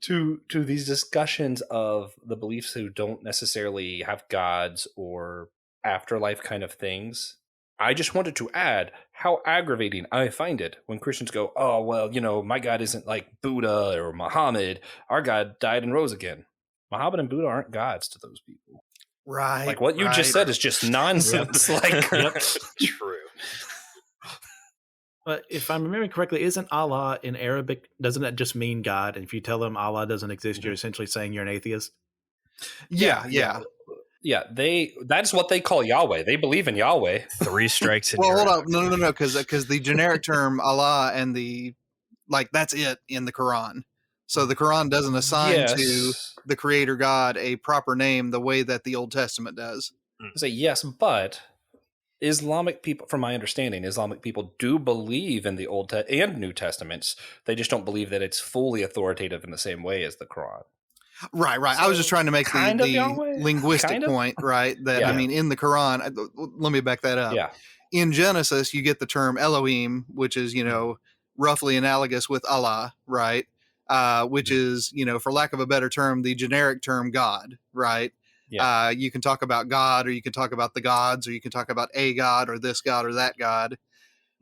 to these discussions of the beliefs who don't necessarily have gods or afterlife kind of things. I just wanted to add how aggravating I find it when Christians go, oh, well, my God isn't like Buddha or Muhammad. Our God died and rose again. Muhammad and Buddha aren't gods to those people. Right. Like what you just said is just nonsense. Like, True. But if I'm remembering correctly, isn't Allah in Arabic? Doesn't that just mean God? And if you tell them Allah doesn't exist, you're essentially saying you're an atheist. Yeah. Yeah, that's what they call Yahweh. They believe in Yahweh. 3 strikes. Well, hold up. No. Because the generic term Allah and that's it in the Quran. So the Quran doesn't assign to the Creator God a proper name the way that the Old Testament does. I say yes, but Islamic people, from my understanding, Islamic people do believe in the Old and New Testaments. They just don't believe that it's fully authoritative in the same way as the Quran. Right. So I was just trying to make the linguistic point, right? That, I mean, in the Quran, let me back that up. Yeah. In Genesis, you get the term Elohim, which is, roughly analogous with Allah, right? Which is, for lack of a better term, the generic term God, right? Yeah. You can talk about God, or you can talk about the gods, or you can talk about a God or this God or that God.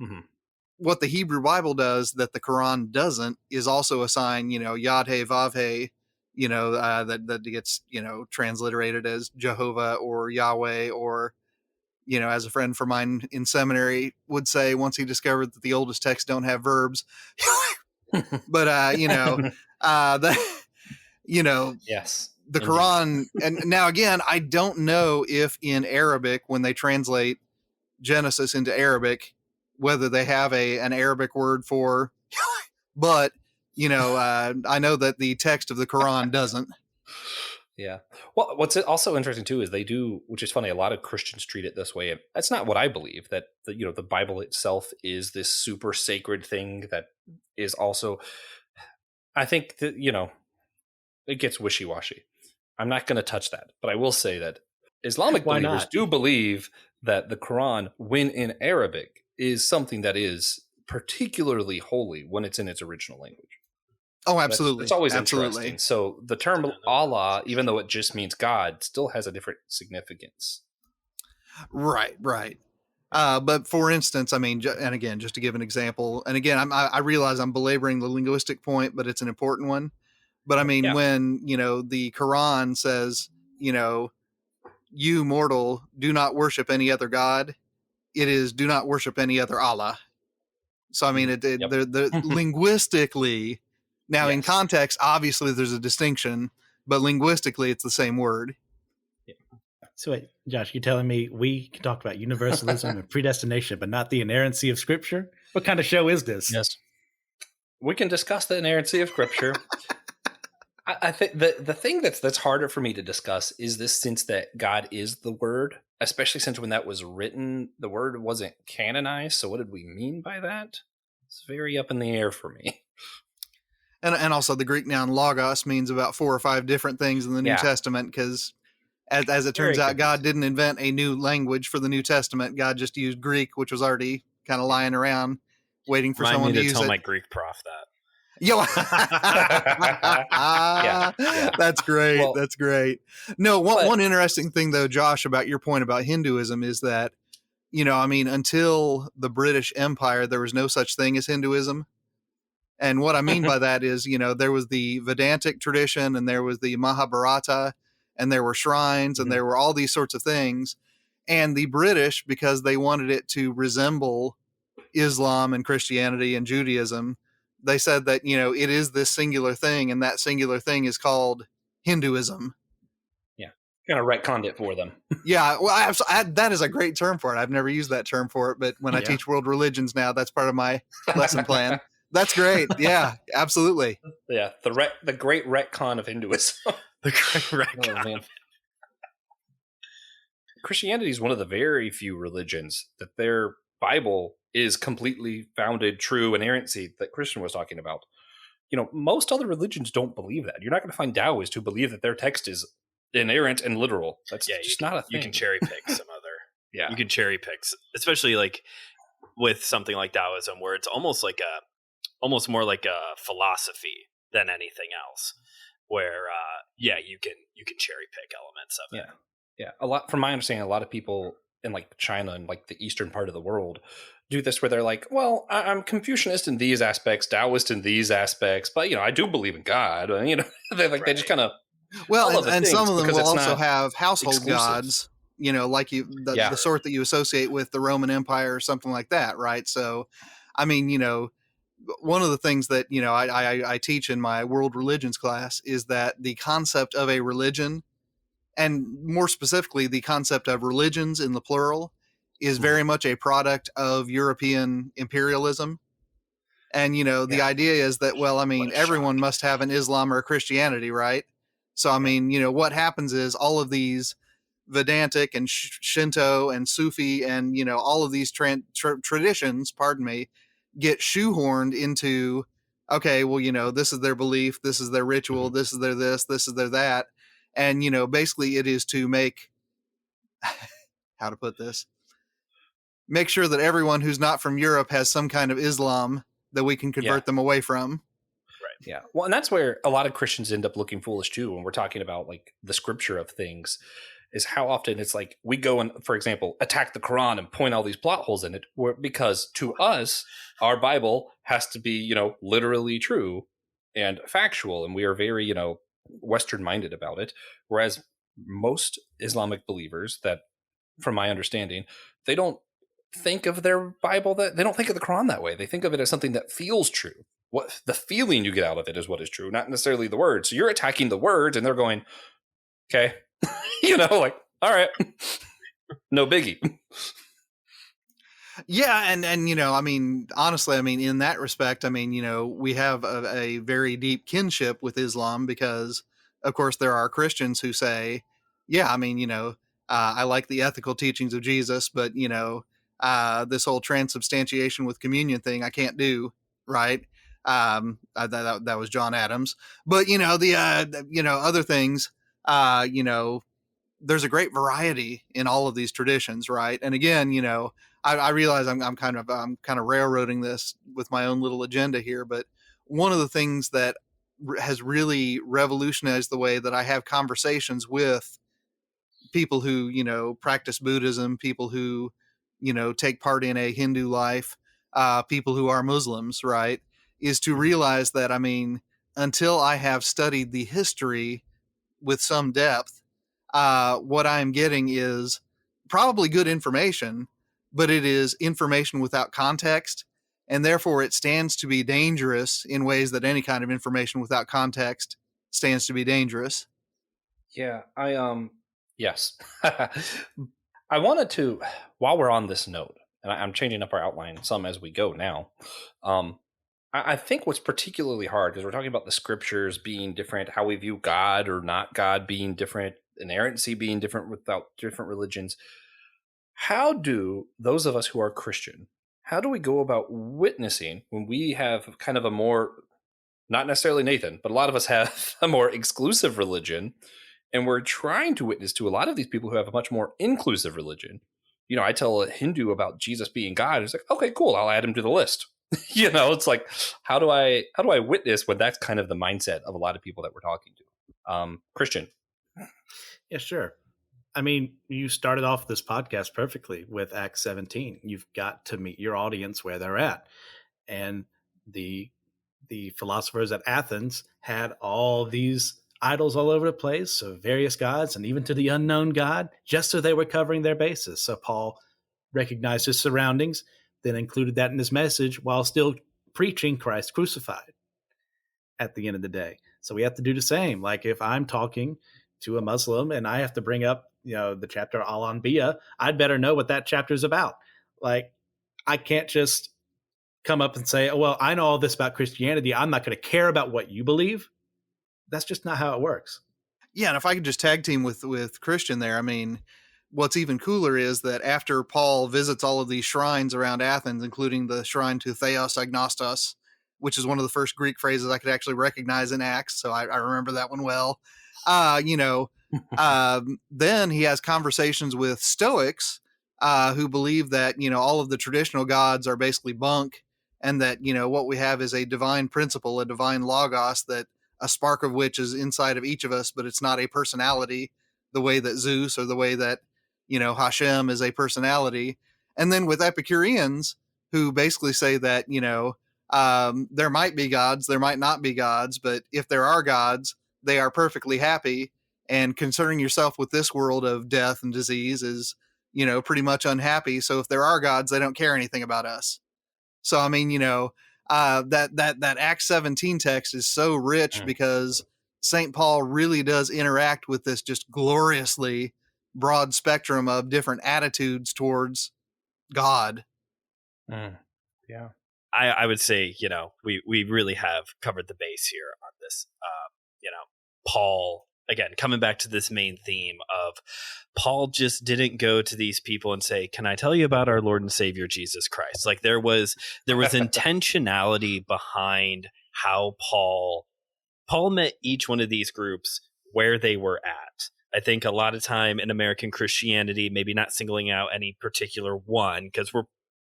Mm-hmm. What the Hebrew Bible does that the Quran doesn't is also assign, Yad-He, Vav-He, that gets, transliterated as Jehovah or Yahweh, or, as a friend for mine in seminary would say once he discovered that the oldest texts don't have verbs. But, Yes. The Quran, and now again, I don't know if in Arabic, when they translate Genesis into Arabic, whether they have an Arabic word for, but, I know that the text of the Quran doesn't. Yeah. Well, what's also interesting too is they do, which is funny, a lot of Christians treat it this way. And that's not what I believe, that the Bible itself is this super sacred thing that is also, I think that, it gets wishy-washy. I'm not going to touch that, but I will say that Islamic believers do believe that the Quran, when in Arabic, is something that is particularly holy when it's in its original language. Oh, absolutely. It's always interesting. So the term Allah, even though it just means God, still has a different significance. Right. But for instance, I mean, and again, just to give an example, and again, I realize I'm belaboring the linguistic point, but it's an important one. But I mean, when, the Quran says, you mortal, do not worship any other God, it is do not worship any other Allah. So, I mean, they're linguistically, now in context, obviously there's a distinction, but linguistically it's the same word. Yeah. So wait, Josh, you're telling me we can talk about universalism and predestination, but not the inerrancy of Scripture? What kind of show is this? Yes. We can discuss the inerrancy of Scripture. I think the thing that's harder for me to discuss is this sense that God is the Word, especially since when that was written, the Word wasn't canonized. So what did we mean by that? It's very up in the air for me. And also the Greek noun logos means about 4 or 5 different things in the New Testament, because as it turns out, God didn't invent a new language for the New Testament. God just used Greek, which was already kind of lying around waiting for someone to use it. Tell my Greek prof that. Yo, that's great. Well, that's great. No, one interesting thing though, Josh, about your point about Hinduism is that, I mean, until the British Empire, there was no such thing as Hinduism. And what I mean by that is, there was the Vedantic tradition, and there was the Mahabharata, and there were shrines, and there were all these sorts of things. And the British, because they wanted it to resemble Islam and Christianity and Judaism, they said that, it is this singular thing, and that singular thing is called Hinduism. Yeah. Kind of retconned it for them. Yeah. Well, that is a great term for it. I've never used that term for it, but when I teach world religions now, that's part of my lesson plan. That's great. Yeah, absolutely. Yeah. The great retcon of Hinduism. The great retcon. Oh, man. Christianity is one of the very few religions that their Bible is completely founded, true, inerrancy that Christian was talking about. Most other religions don't believe that. You're not going to find Taoists who believe that their text is inerrant and literal. That's just not a thing. You can cherry pick some other. Yeah, you can cherry pick, especially like with something like Taoism, where it's almost more like a philosophy than anything else. Where you can cherry pick elements of it. Yeah. A lot, from my understanding, a lot of people in like China and like the eastern part of the world do this where they're like, well, I'm Confucianist in these aspects, Taoist in these aspects, but I do believe in God. They like they just kind of Well, and some of them will also have household exclusive gods, like the sort that you associate with the Roman Empire or something like that, right? So, I mean, one of the things that I teach in my world religions class is that the concept of a religion, and more specifically the concept of religions in the plural, is very much a product of European imperialism. And the idea is that, well, I mean, everyone must have an Islam or a Christianity, right? So I mean, what happens is all of these Vedantic and Shinto and Sufi and all of these traditions, pardon me, get shoehorned into, okay, well, this is their belief, this is their ritual, this is their this is their that, and basically it is to make how to put this, make sure that everyone who's not from Europe has some kind of Islam that we can convert them away from. Right. Yeah. Well, and that's where a lot of Christians end up looking foolish too when we're talking about like the scripture of things, is how often it's like we go and, for example, attack the Quran and point all these plot holes in it, because to us, our Bible has to be, literally true and factual. And we are very, Western minded about it. Whereas most Islamic believers that, from my understanding, they don't think of their Bible they don't think of the Quran that way. They think of it as something that feels true. What the feeling you get out of it is what is true, not necessarily the words. So you're attacking the words and they're going, okay, like, all right, no biggie. Yeah. And, I mean, honestly, I mean, in that respect, I mean, we have a very deep kinship with Islam because, of course, there are Christians who say, yeah, I mean, I like the ethical teachings of Jesus, but, this whole transubstantiation with communion thing, I can't do. Right. That was John Adams, but other things, there's a great variety in all of these traditions. Right. And again, I realize I'm kind of railroading this with my own little agenda here, but one of the things that has really revolutionized the way that I have conversations with people who, practice Buddhism, people who, take part in a Hindu life, people who are Muslims, right, is to realize that, I mean, until I have studied the history with some depth, what I'm getting is probably good information, but it is information without context. And therefore it stands to be dangerous in ways that any kind of information without context stands to be dangerous. Yeah, yes. I wanted to, while we're on this note, and I'm changing up our outline some as we go now. I think what's particularly hard, because we're talking about the scriptures being different, how we view God or not God being different, inerrancy being different without different religions. How do those of us who are Christian, how do we go about witnessing when we have kind of a more, not necessarily Nathan, but a lot of us have a more exclusive religion, and we're trying to witness to a lot of these people who have a much more inclusive religion? I tell a Hindu about Jesus being God. It's like, okay, cool, I'll add him to the list. It's like, how do I witness when that's kind of the mindset of a lot of people that we're talking to? Christian. Yeah, sure. I mean, you started off this podcast perfectly with Acts 17. You've got to meet your audience where they're at. And the philosophers at Athens had all these idols all over the place of various gods and even to the unknown God, just so they were covering their bases. So Paul recognized his surroundings, then included that in his message while still preaching Christ crucified at the end of the day. So we have to do the same. Like if I'm talking to a Muslim and I have to bring up, the chapter Al-Anbiya, I'd better know what that chapter is about. Like I can't just come up and say, oh, well, I know all this about Christianity. I'm not going to care about what you believe. That's just not how it works. Yeah. And if I could just tag team with Christian there, I mean, what's even cooler is that after Paul visits all of these shrines around Athens, including the shrine to Theos Agnostos, which is one of the first Greek phrases I could actually recognize in Acts. So I remember that one well. Then he has conversations with Stoics who believe that, all of the traditional gods are basically bunk, and that, what we have is a divine principle, a divine logos, that a spark of which is inside of each of us, but it's not a personality the way that Zeus or the way that, Hashem is a personality. And then with Epicureans, who basically say that, there might be gods, there might not be gods, but if there are gods, they are perfectly happy. And concerning yourself with this world of death and disease is, pretty much unhappy. So if there are gods, they don't care anything about us. So, I mean, that Acts 17 text is so rich because St. Paul really does interact with this just gloriously broad spectrum of different attitudes towards God. Yeah. I would say, we really have covered the base here on this. Paul, again, coming back to this main theme of Paul just didn't go to these people and say, "Can I tell you about our Lord and Savior Jesus Christ?" Like there was intentionality behind how Paul met each one of these groups where they were at. I think a lot of time in American Christianity, maybe not singling out any particular one, because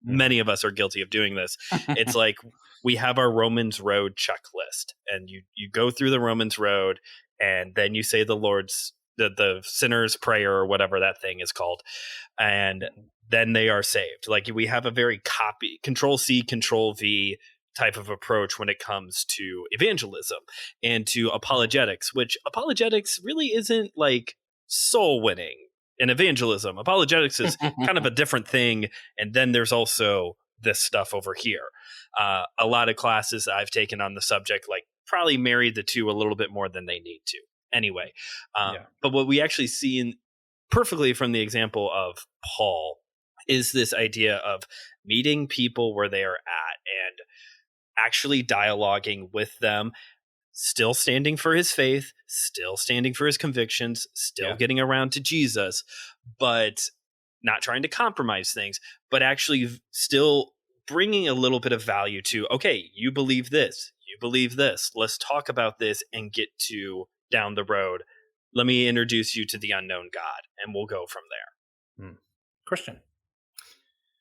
many of us are guilty of doing this. It's like we have our Romans Road checklist, and you go through the Romans Road, and then you say the Lord's the sinner's prayer or whatever that thing is called, and then they are saved. Like we have a very Control C, Control V type of approach when it comes to evangelism and to apologetics, which apologetics really isn't like soul winning. In evangelism, apologetics is kind of a different thing. And then there's also this stuff over here. A lot of classes I've taken on the subject, like probably married the two a little bit more than they need to. Anyway, but what we actually see perfectly from the example of Paul is this idea of meeting people where they are at and actually dialoguing with them, still standing for his faith, still standing for his convictions, still getting around to Jesus, but not trying to compromise things, but actually still bringing a little bit of value to, okay, you believe this, let's talk about this and get to down the road. Let me introduce you to the unknown God, and we'll go from there. Christian.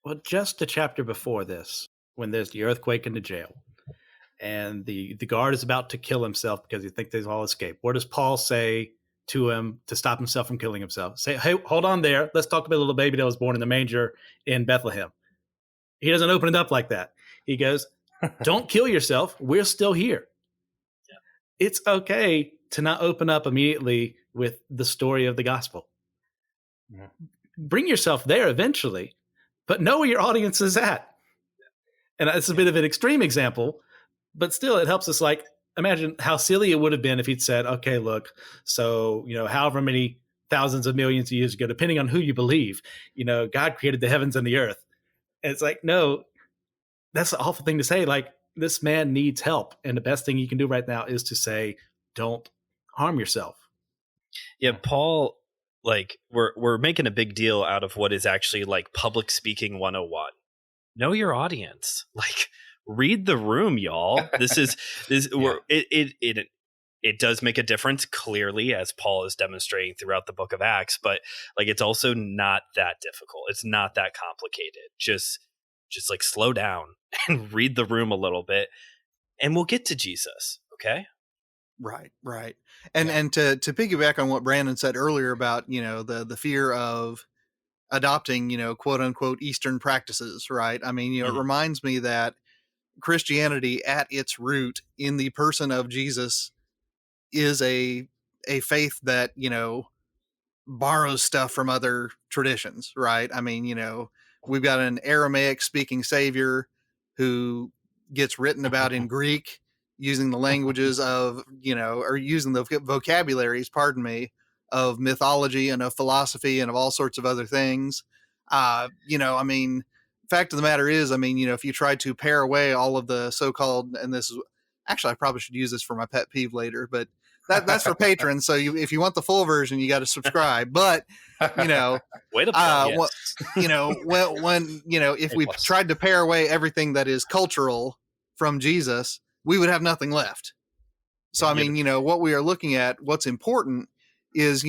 Well, just the chapter before this, when there's the earthquake in the jail, and the guard is about to kill himself because he thinks they've all escaped. What does Paul say to him to stop himself from killing himself? Say, "Hey, hold on there. Let's talk about the little baby that was born in the manger in Bethlehem." He doesn't open it up like that. He goes, "Don't kill yourself. We're still here." Yeah. It's okay to not open up immediately with the story of the gospel. Yeah. Bring yourself there eventually, but know where your audience is at. And it's a bit of an extreme example, but still, it helps us imagine how silly it would have been if he'd said, "Okay, look, so, however many thousands of millions of years ago, depending on who you believe, God created the heavens and the earth." And it's like, no, that's an awful thing to say. Like, this man needs help. And the best thing you can do right now is to say, don't harm yourself. Yeah, Paul, we're making a big deal out of what is actually like public speaking 101. Know your audience. Read the room, y'all. It does make a difference clearly, as Paul is demonstrating throughout the book of Acts, but it's also not that difficult. It's not that complicated. Just slow down and read the room a little bit, and we'll get to Jesus. Okay. Right. And to piggyback on what Brandon said earlier about, the fear of adopting, quote unquote, Eastern practices, right? I mean, it reminds me that Christianity at its root in the person of Jesus is a faith that, borrows stuff from other traditions, right? I mean, we've got an Aramaic speaking savior who gets written about in Greek using the languages of, or using the vocabularies, of mythology and of philosophy and of all sorts of other things. Fact of the matter is, if you try to pare away all of the so-called, and this is actually, I probably should use this for my pet peeve later, but that's for patrons. So if you want the full version, you got to subscribe. But way to if we tried to pare away everything that is cultural from Jesus, we would have nothing left. So what we are looking at, what's important is,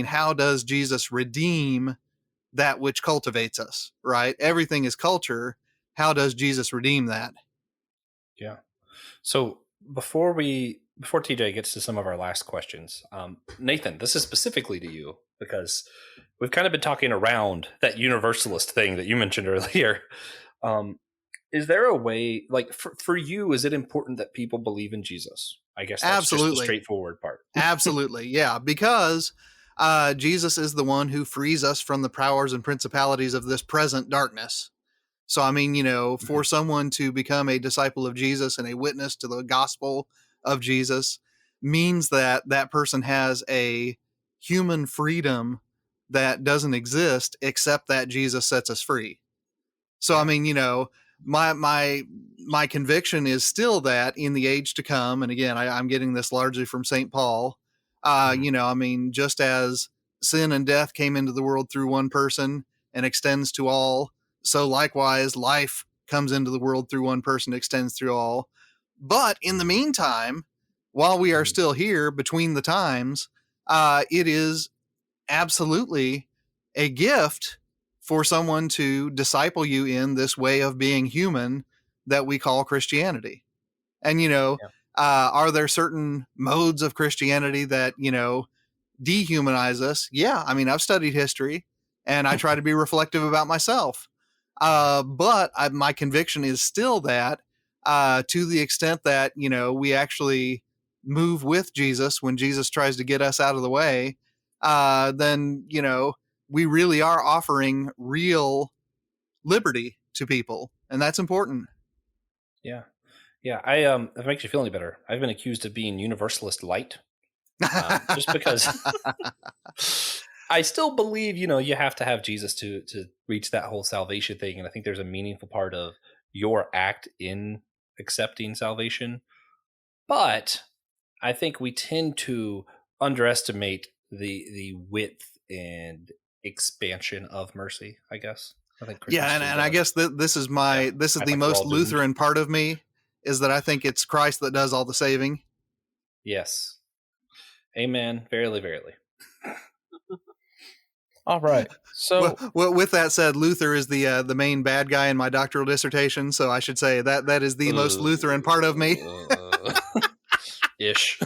how does Jesus redeem that which cultivates us, right? Everything is culture. How does Jesus redeem that? Yeah. So before TJ gets to some of our last questions, Nathan, this is specifically to you because we've kind of been talking around that universalist thing that you mentioned earlier. Is there a way, like for you, is it important that people believe in Jesus? I guess that's just the straightforward part. Absolutely. Yeah. Because Jesus is the one who frees us from the powers and principalities of this present darkness. So, I mean, for someone to become a disciple of Jesus and a witness to the gospel of Jesus means that that person has a human freedom that doesn't exist except that Jesus sets us free. So, I mean, my conviction is still that in the age to come, and again, I'm getting this largely from St. Paul, just as sin and death came into the world through one person and extends to all, so likewise life comes into the world through one person, extends through all. But in the meantime, while we are still here between the times, it is absolutely a gift for someone to disciple you in this way of being human that we call Christianity. And, are there certain modes of Christianity that, dehumanize us? Yeah. I mean, I've studied history and I try to be reflective about myself. But my conviction is still that to the extent that, we actually move with Jesus when Jesus tries to get us out of the way, then, we really are offering real liberty to people. And that's important. Yeah. Yeah. If it makes you feel any better, I've been accused of being universalist light. Just because I still believe, you have to have Jesus to reach that whole salvation thing. And I think there's a meaningful part of your act in accepting salvation. But I think we tend to underestimate the width and expansion of mercy, I guess. I think and I guess this is the most Lutheran part of me, is that I think it's Christ that does all the saving. Yes. Amen. Verily, verily. All right. So, well, with that said, Luther is the main bad guy in my doctoral dissertation, so I should say that is the most Lutheran part of me. Ish.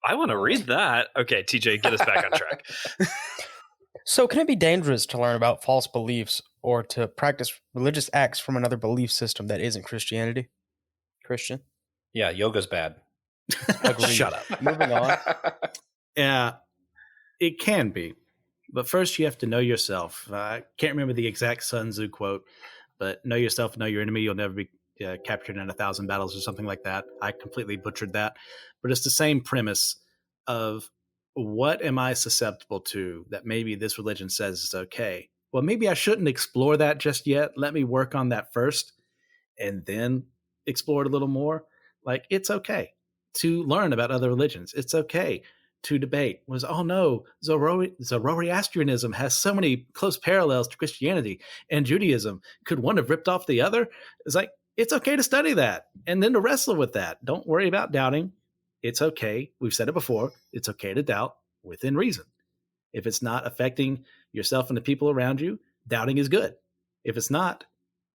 I want to read that. Okay, TJ, get us back on track. So can it be dangerous to learn about false beliefs or to practice religious acts from another belief system that isn't Christianity? Christian? Yeah, yoga's bad. Agreed. Shut up. Moving on. Yeah, it can be. But first you have to know yourself. I can't remember the exact Sun Tzu quote, but know yourself, know your enemy. You'll never be captured in 1,000 battles or something like that. I completely butchered that. But it's the same premise of, what am I susceptible to that maybe this religion says is okay? Well, maybe I shouldn't explore that just yet. Let me work on that first and then explore it a little more. Like, it's okay to learn about other religions. It's okay to debate. Zoroastrianism has so many close parallels to Christianity and Judaism. Could one have ripped off the other? It's like, it's okay to study that and then to wrestle with that. Don't worry about doubting. It's okay. We've said it before. It's okay to doubt within reason. If it's not affecting yourself and the people around you, doubting is good. If it's not,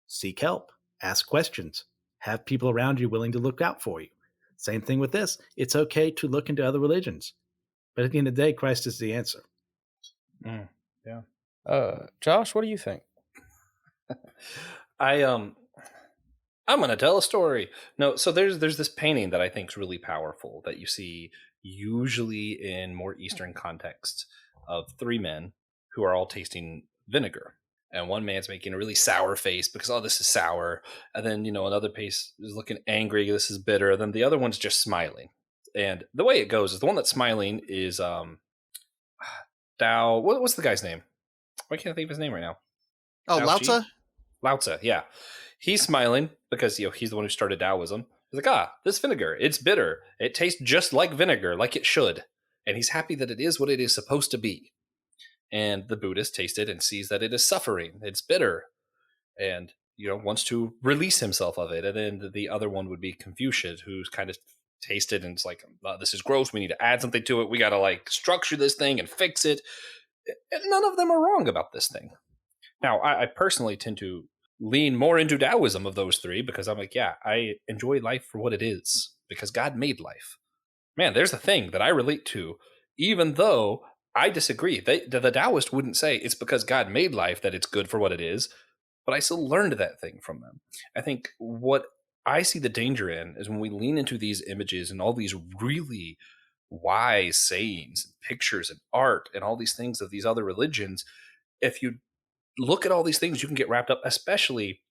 seek help, ask questions, have people around you willing to look out for you. Same thing with this. It's okay to look into other religions. But at the end of the day, Christ is the answer. Yeah. Josh, what do you think? I'm going to tell a story. No, so there's this painting that I think is really powerful that you see usually in more Eastern contexts of three men who are all tasting vinegar. And one man's making a really sour face because, oh, this is sour. And then, another face is looking angry. This is bitter. And then the other one's just smiling. And the way it goes is the one that's smiling is Tao. What's the guy's name? Why can't I think of his name right now? Oh, Lao Tzu? Lao Tzu, yeah. He's smiling because, he's the one who started Taoism. He's like, this vinegar, it's bitter. It tastes just like vinegar, like it should. And he's happy that it is what it is supposed to be. And the Buddhist tastes it and sees that it is suffering. It's bitter. And, wants to release himself of it. And then the other one would be Confucius, who's kind of tasted and it's like, this is gross. We need to add something to it. We got to structure this thing and fix it. And none of them are wrong about this thing. Now, I personally tend to lean more into Taoism of those three because I'm like, yeah, I enjoy life for what it is because God made life. Man, there's a thing that I relate to, even though I disagree. The Taoist wouldn't say it's because God made life that it's good for what it is, but I still learned that thing from them. I think what I see the danger in is when we lean into these images and all these really wise sayings and pictures and art and all these things of these other religions. If you look at all these things, you can get wrapped up, especially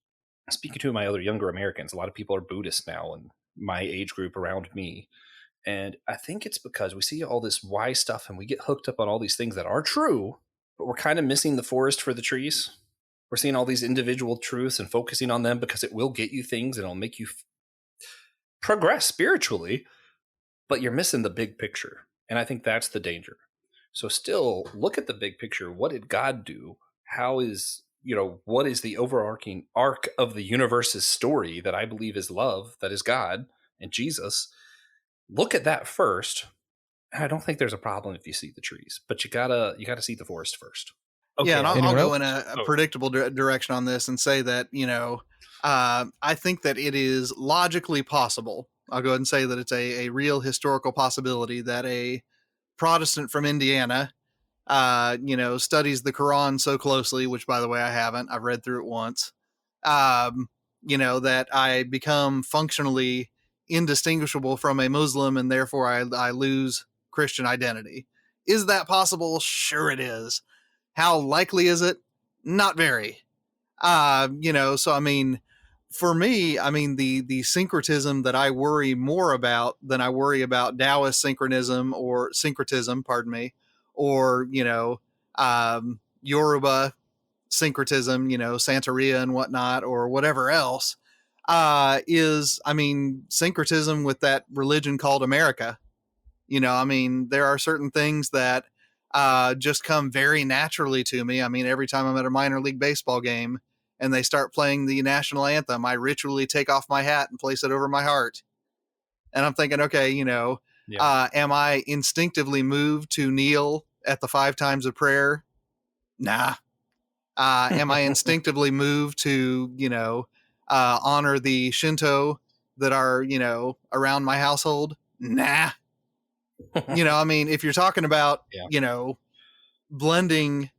speaking to my other younger Americans. A lot of people are Buddhist now in my age group around me. And I think it's because we see all this wise stuff and we get hooked up on all these things that are true, but we're kind of missing the forest for the trees. We're seeing all these individual truths and focusing on them because it will get you things and it'll make you progress spiritually, but you're missing the big picture. And I think that's the danger. So still look at the big picture. What did God do? How is, what is the overarching arc of the universe's story that I believe is love, that is God and Jesus? Look at that first. And I don't think there's a problem if you see the trees, but you gotta see the forest first. Okay. Yeah, and I'll Anyone go else? in a predictable direction on this and say that, I think that it is logically possible. I'll go ahead and say that it's a real historical possibility that a Protestant from Indiana, studies the Quran so closely, which, by the way, I haven't. I've read through it once, that I become functionally indistinguishable from a Muslim and therefore I lose Christian identity. Is that possible? Sure it is. How likely is it? Not very. So I mean, for me, I mean the syncretism that I worry more about than I worry about Taoist syncretism, or Yoruba syncretism, Santeria and whatnot, or whatever else, is, I mean, syncretism with that religion called America. There are certain things that just come very naturally to me. I mean, every time I'm at a minor league baseball game and they start playing the national anthem, I ritually take off my hat and place it over my heart. And I'm thinking, okay, am I instinctively moved to kneel at the 5 times of prayer? Nah. Am I instinctively moved to, honor the Shinto that are, around my household? Nah. If you're talking about, blending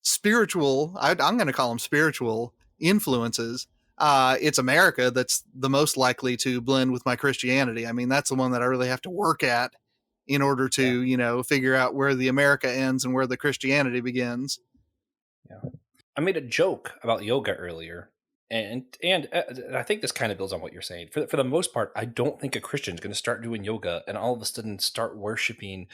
spiritual, I'm going to call them spiritual influences, it's America that's the most likely to blend with my Christianity. I mean, that's the one that I really have to work at in order to, figure out where the America ends and where the Christianity begins. Yeah. I made a joke about yoga earlier. And I think this kind of builds on what you're saying. For the most part, I don't think a Christian is going to start doing yoga and all of a sudden start worshiping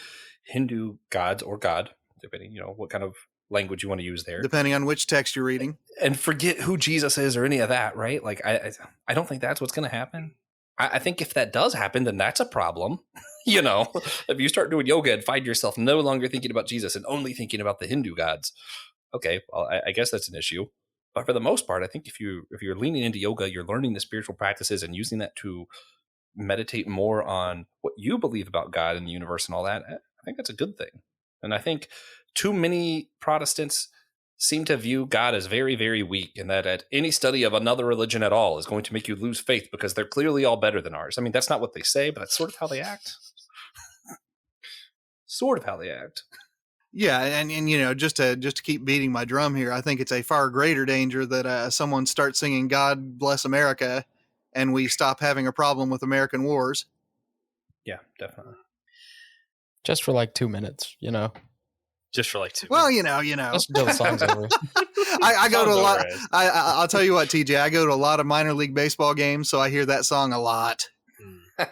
Hindu gods or God, depending, what kind of language you want to use there. Depending on which text you're reading. And forget who Jesus is or any of that, right? Like, I don't think that's what's going to happen. I think if that does happen, then that's a problem. If you start doing yoga and find yourself no longer thinking about Jesus and only thinking about the Hindu gods, okay, well, I guess that's an issue. But for the most part, I think if you're leaning into yoga, you're learning the spiritual practices and using that to meditate more on what you believe about God and the universe and all that, I think that's a good thing. And I think too many Protestants seem to view God as very, very weak, and that at any study of another religion at all is going to make you lose faith because they're clearly all better than ours. I mean, that's not what they say, but that's sort of how they act. Yeah, and just to keep beating my drum here, I think it's a far greater danger that someone starts singing "God Bless America" and we stop having a problem with American wars. Yeah, definitely. Just for like 2 minutes, Just for like 2 Well, minutes. Just until the song's over. I go to a lot. Song's over. I'll tell you what, TJ. I go to a lot of minor league baseball games, so I hear that song a lot.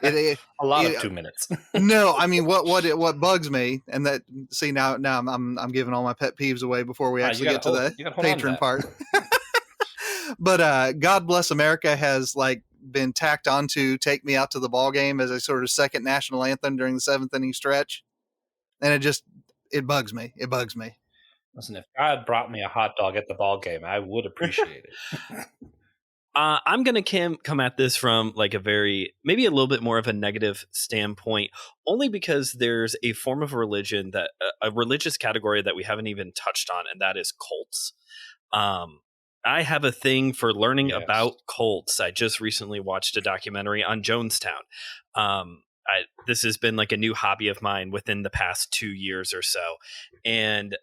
A lot of 2 minutes. No, I mean what bugs me, and that now I'm giving all my pet peeves away before we actually get to the patron part. But God Bless America has been tacked onto "Take Me Out to the Ball Game" as a sort of second national anthem during the 7th inning stretch, and it bugs me. It bugs me. Listen, if God brought me a hot dog at the ball game, I would appreciate it. I'm going to come at this from maybe a little bit more of a negative standpoint, only because there's a form of religion a religious category that we haven't even touched on, and that is cults. I have a thing for learning about cults. I just recently watched a documentary on Jonestown. this has been like a new hobby of mine within the past 2 years or so. And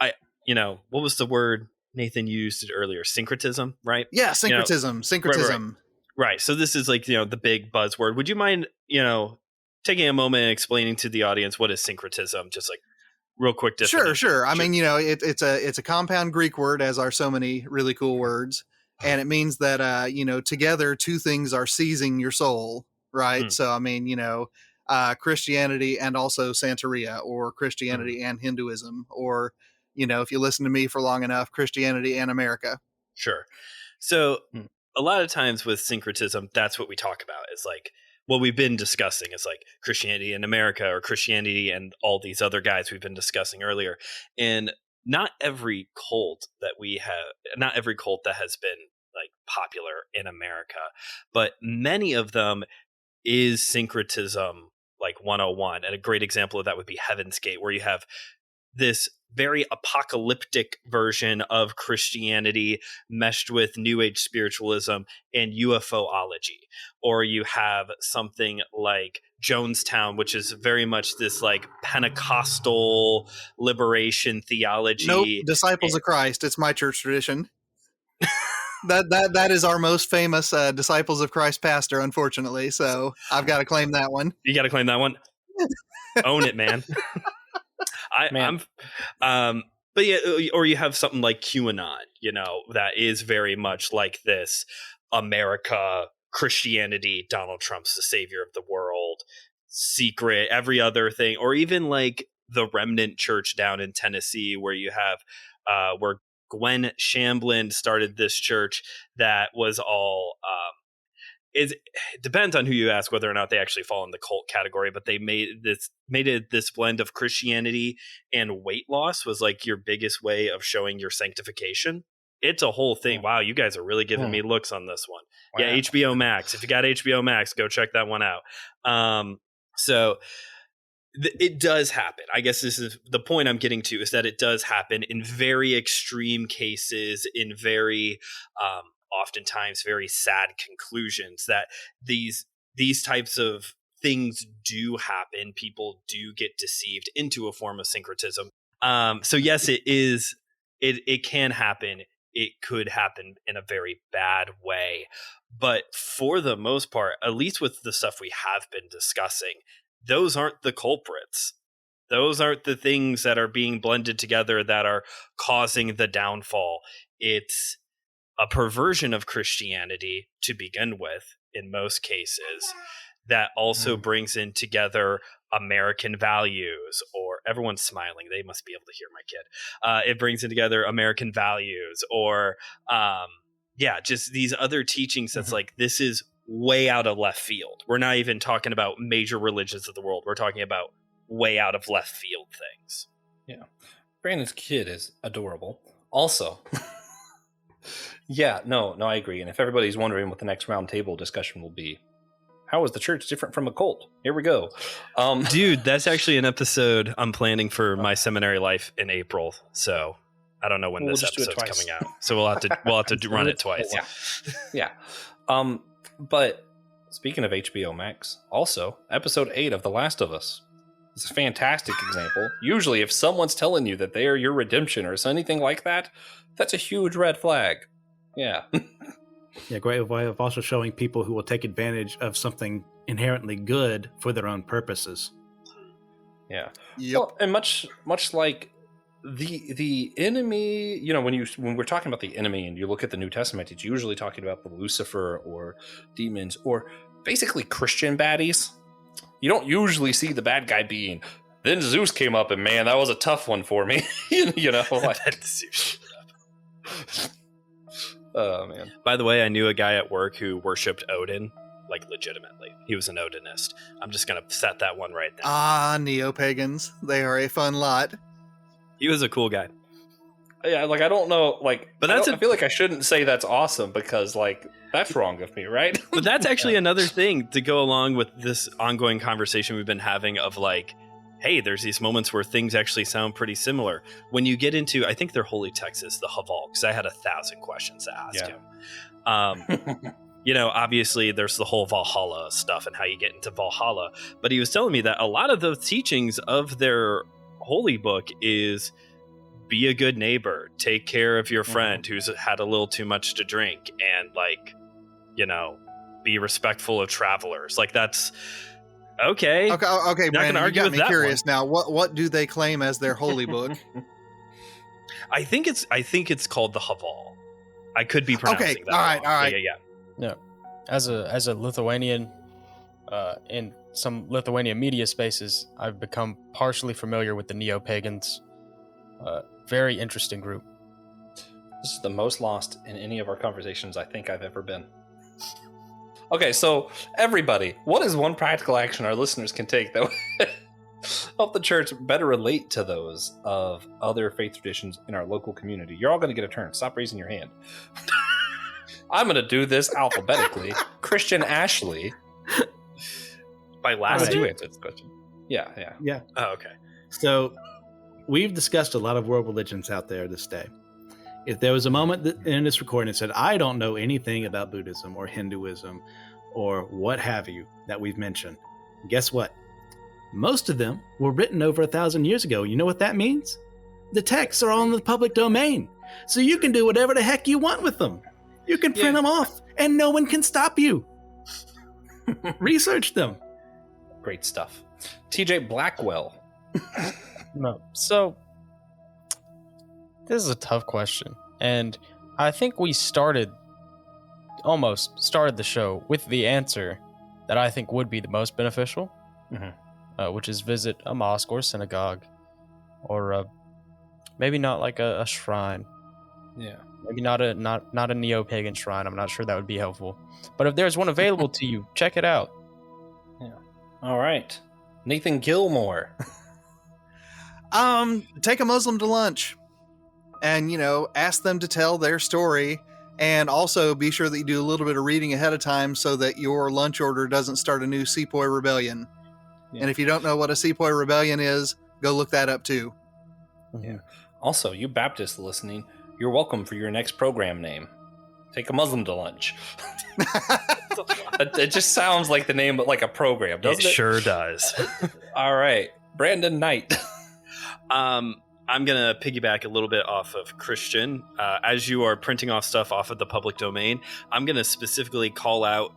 what was the word Nathan used it earlier? Syncretism, right? Yeah, syncretism. Syncretism. Right. So this is like, the big buzzword. Would you mind, taking a moment and explaining to the audience what is syncretism? Just like real quick definition. Sure. I mean, it's a compound Greek word, as are so many really cool words. And it means that, together two things are seizing your soul, right? So, I mean, Christianity and also Santeria, or Christianity and Hinduism, or, if you listen to me for long enough, Christianity and America. Sure. So a lot of times with syncretism, that's what we talk about. It's like what we've been discussing. It's like Christianity in America, or Christianity and all these other guys we've been discussing earlier. And not every cult that has been like popular in America, but many of them is syncretism like 101. And a great example of that would be Heaven's Gate, where you have this very apocalyptic version of Christianity meshed with New Age spiritualism and UFOlogy. Or you have something like Jonestown, which is very much this like Pentecostal liberation theology. Nope, Disciples of Christ. It's my church tradition. That is our most famous Disciples of Christ pastor, unfortunately. So I've got to claim that one. You got to claim that one. Own it, man. But yeah, or you have something like QAnon, that is very much like this America, Christianity, Donald Trump's the savior of the world, secret, every other thing, or even like the Remnant Church down in Tennessee, where you have where Gwen Shamblin started this church that was all it depends on who you ask whether or not they actually fall in the cult category, but they made it this blend of Christianity and weight loss was like your biggest way of showing your sanctification. It's a whole thing. Wow, you guys are really giving me looks on this one. Wow. Yeah, HBO Max. If you got HBO Max, go check that one out. It does happen. I guess this is the point I'm getting to, is that it does happen in very extreme cases, in very oftentimes very sad conclusions, that these types of things do happen. People do get deceived into a form of syncretism. So yes, it is. It can happen. It could happen in a very bad way. But for the most part, at least with the stuff we have been discussing, those aren't the culprits. Those aren't the things that are being blended together that are causing the downfall. It's a perversion of Christianity to begin with, in most cases, that also brings in together American values, or everyone's smiling. They must be able to hear my kid. It brings in together American values, or just these other teachings that's like, this is way out of left field. We're not even talking about major religions of the world. We're talking about way out of left field things. Yeah. Brandon's kid is adorable. Also, I agree. And if everybody's wondering what the next roundtable discussion will be, how is the church different from a cult? Here we go. Dude, that's actually an episode I'm planning for my seminary life in April. So I don't know when this episode's coming out. So we'll have to run it twice. Yeah. But speaking of HBO Max, also episode 8 of The Last of Us is a fantastic example. Usually if someone's telling you that they are your redemption or anything like that, that's a huge red flag. Yeah. Yeah, great way of also showing people who will take advantage of something inherently good for their own purposes. Yeah. Yep. Well, and much like the enemy, when we're talking about the enemy and you look at the New Testament, it's usually talking about the Lucifer or demons or basically Christian baddies. You don't usually see the bad guy being, then Zeus came up and man, that was a tough one for me. Oh man. By the way, I knew a guy at work who worshipped Odin, like legitimately. He was an Odinist. I'm just going to set that one right there. Neo-pagans. They are a fun lot. He was a cool guy. Yeah, I don't know, but I feel like I shouldn't say that's awesome because, that's wrong of me, right? But that's actually another thing to go along with this ongoing conversation we've been having of hey, there's these moments where things actually sound pretty similar. When you get into, I think they're holy texts, the Haval, because I had 1,000 questions to ask him. obviously there's the whole Valhalla stuff and how you get into Valhalla, but he was telling me that a lot of the teachings of their holy book is be a good neighbor, take care of your friend who's had a little too much to drink, and be respectful of travelers. Like, that's okay. Okay, Brandon, you got me curious now. What do they claim as their holy book? I think it's called the Haval. I could be pronouncing that. All right. Yeah. As a Lithuanian, in some Lithuanian media spaces, I've become partially familiar with the neo-pagans. Very interesting group. This is the most lost in any of our conversations I think I've ever been. Okay, so everybody, what is one practical action our listeners can take that would help the church better relate to those of other faith traditions in our local community? You're all going to get a turn. Stop raising your hand. I'm going to do this alphabetically. Christian Ashley. By last You name? answer this question. Yeah. Oh, okay. So we've discussed a lot of world religions out there this day. If there was a moment in this recording that said, I don't know anything about Buddhism or Hinduism or what have you that we've mentioned, guess what? Most of them were written over 1,000 years ago. You know what that means? The texts are all in the public domain. So you can do whatever the heck you want with them. You can print them off and no one can stop you. Research them. Great stuff. TJ Blackwell. No. So this is a tough question, and I think we almost started the show with the answer that I think would be the most beneficial, which is visit a mosque or synagogue, or maybe not like a shrine. Yeah. Maybe not a neo-pagan shrine. I'm not sure that would be helpful, but if there's one available to you, check it out. Yeah. All right. Nathan Gilmore. Take a Muslim to lunch and, ask them to tell their story, and also be sure that you do a little bit of reading ahead of time so that your lunch order doesn't start a new Sepoy rebellion. Yeah. And if you don't know what a Sepoy rebellion is, go look that up too. Yeah. Also, you Baptists listening, you're welcome for your next program name. Take a Muslim to lunch. It just sounds like the name of like a program, doesn't it? It sure does. All right. Brandon Knight. I'm going to piggyback a little bit off of Christian. As you are printing off stuff off of the public domain, I'm going to specifically call out,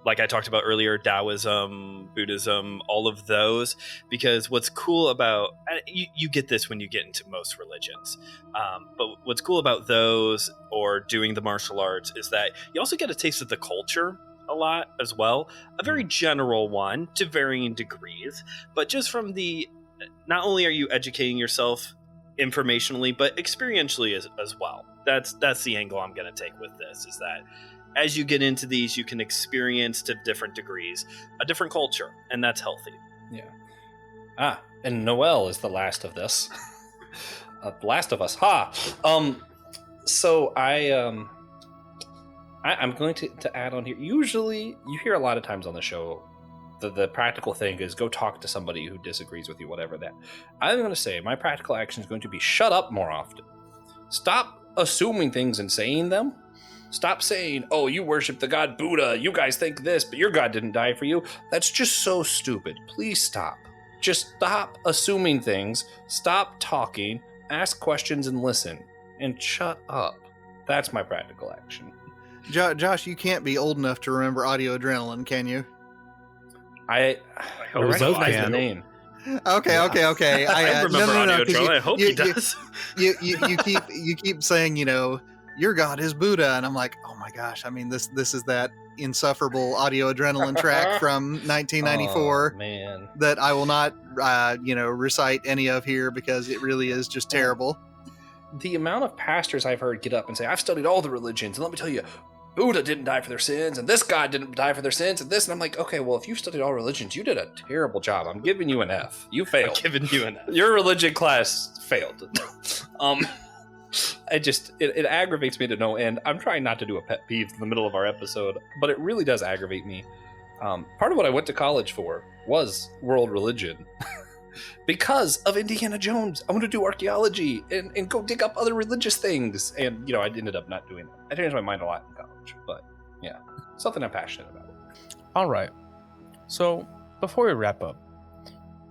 like I talked about earlier, Taoism, Buddhism, all of those, because what's cool about, you get this when you get into most religions, but what's cool about those or doing the martial arts is that you also get a taste of the culture a lot as well. A very general one to varying degrees, but just from not only are you educating yourself informationally, but experientially as well. That's the angle I'm going to take with this, is that as you get into these, you can experience to different degrees a different culture, and that's healthy. Yeah. And Noel is the last of this. The Last of Us. Ha! So I'm going to add on here. Usually, you hear a lot of times on the show, the practical thing is go talk to somebody who disagrees with you, whatever that. I'm going to say my practical action is going to be shut up more often. Stop assuming things and saying them. Stop saying, oh, you worship the god Buddha. You guys think this, but your god didn't die for you. That's just so stupid. Please stop. Just stop assuming things. Stop talking. Ask questions and listen. And shut up. That's my practical action. Josh, you can't be old enough to remember Audio Adrenaline, can you? I recognize the name. Okay. I remember Audio Adrenaline. I hope he does. You keep saying, your god is Buddha, and I'm like, oh my gosh. I mean, this is that insufferable Audio Adrenaline track from 1994 man, that I will not recite any of here because it really is just terrible. The amount of pastors I've heard get up and say, I've studied all the religions, and let me tell you, Buddha didn't die for their sins, and this god didn't die for their sins, and this, and I'm like, okay, well, if you studied all religions, you did a terrible job. I'm giving you an F. You failed. I'm giving you an F. Your religion class failed. It aggravates me to no end. I'm trying not to do a pet peeve in the middle of our episode, but it really does aggravate me. Part of what I went to college for was world religion. Because of Indiana Jones. I want to do archaeology and go dig up other religious things. And, I ended up not doing that. I changed my mind a lot in college, but yeah. something I'm passionate about. All right. So, before we wrap up,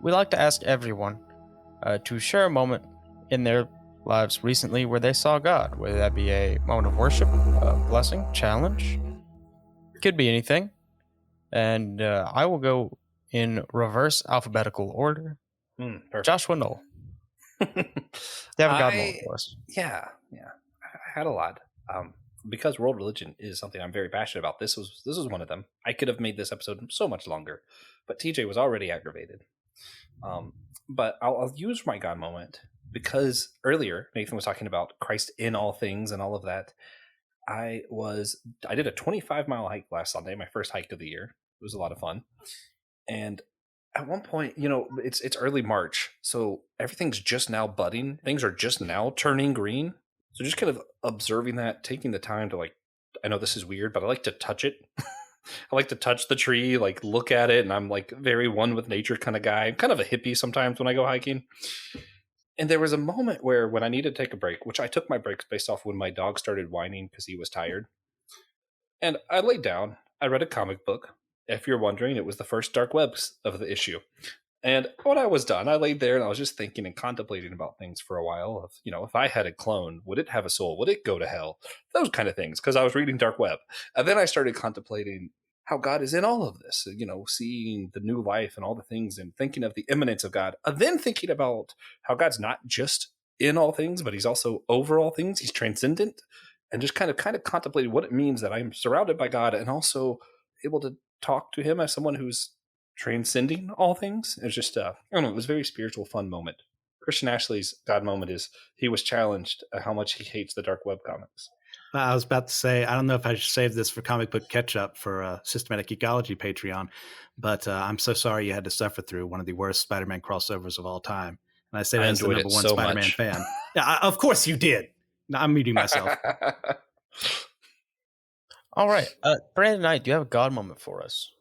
we like to ask everyone to share a moment in their lives recently where they saw God, whether that be a moment of worship, a blessing, challenge. Could be anything. And I will go in reverse alphabetical order. Perfect. Joshua Knoll. You have a God moment for us. Yeah. I had a lot. Because world religion is something I'm very passionate about. This was one of them. I could have made this episode so much longer, but TJ was already aggravated. But I'll use my God moment because earlier Nathan was talking about Christ in all things and all of that. I did a 25-mile hike last Sunday, my first hike of the year. It was a lot of fun. And at one point, it's early March, so everything's just now budding. Things are just now turning green. So just kind of observing that, taking the time to I know this is weird, but I like to touch it. I like to touch the tree, look at it, and I'm very one with nature kind of guy. I'm kind of a hippie sometimes when I go hiking. And there was a moment where when I needed to take a break, which I took my breaks based off when my dog started whining because he was tired. And I laid down, I read a comic book. If you're wondering, it was the first dark webs of the issue. And when I was done, I laid there and I was just thinking and contemplating about things for a while of, if I had a clone, would it have a soul? Would it go to hell? Those kind of things, because I was reading Dark Web. And then I started contemplating how God is in all of this, seeing the new life and all the things and thinking of the immanence of God. And then thinking about how God's not just in all things, but he's also over all things. He's transcendent. And just kind of contemplating what it means that I'm surrounded by God and also able to talk to him as someone who's transcending all things. It's just I don't know, it was a very spiritual, fun moment. Christian Ashley's God moment is he was challenged at how much he hates the dark web comics. I was about to say, I don't know if I should save this for Comic Book Catch-Up for Systematic Geekology Patreon, but I'm so sorry you had to suffer through one of the worst Spider-Man crossovers of all time. And I say that as the number one so Spider-Man much. Fan. Yeah, of course you did. No, I'm muting myself. All right. Brandon Knight, do you have a God moment for us?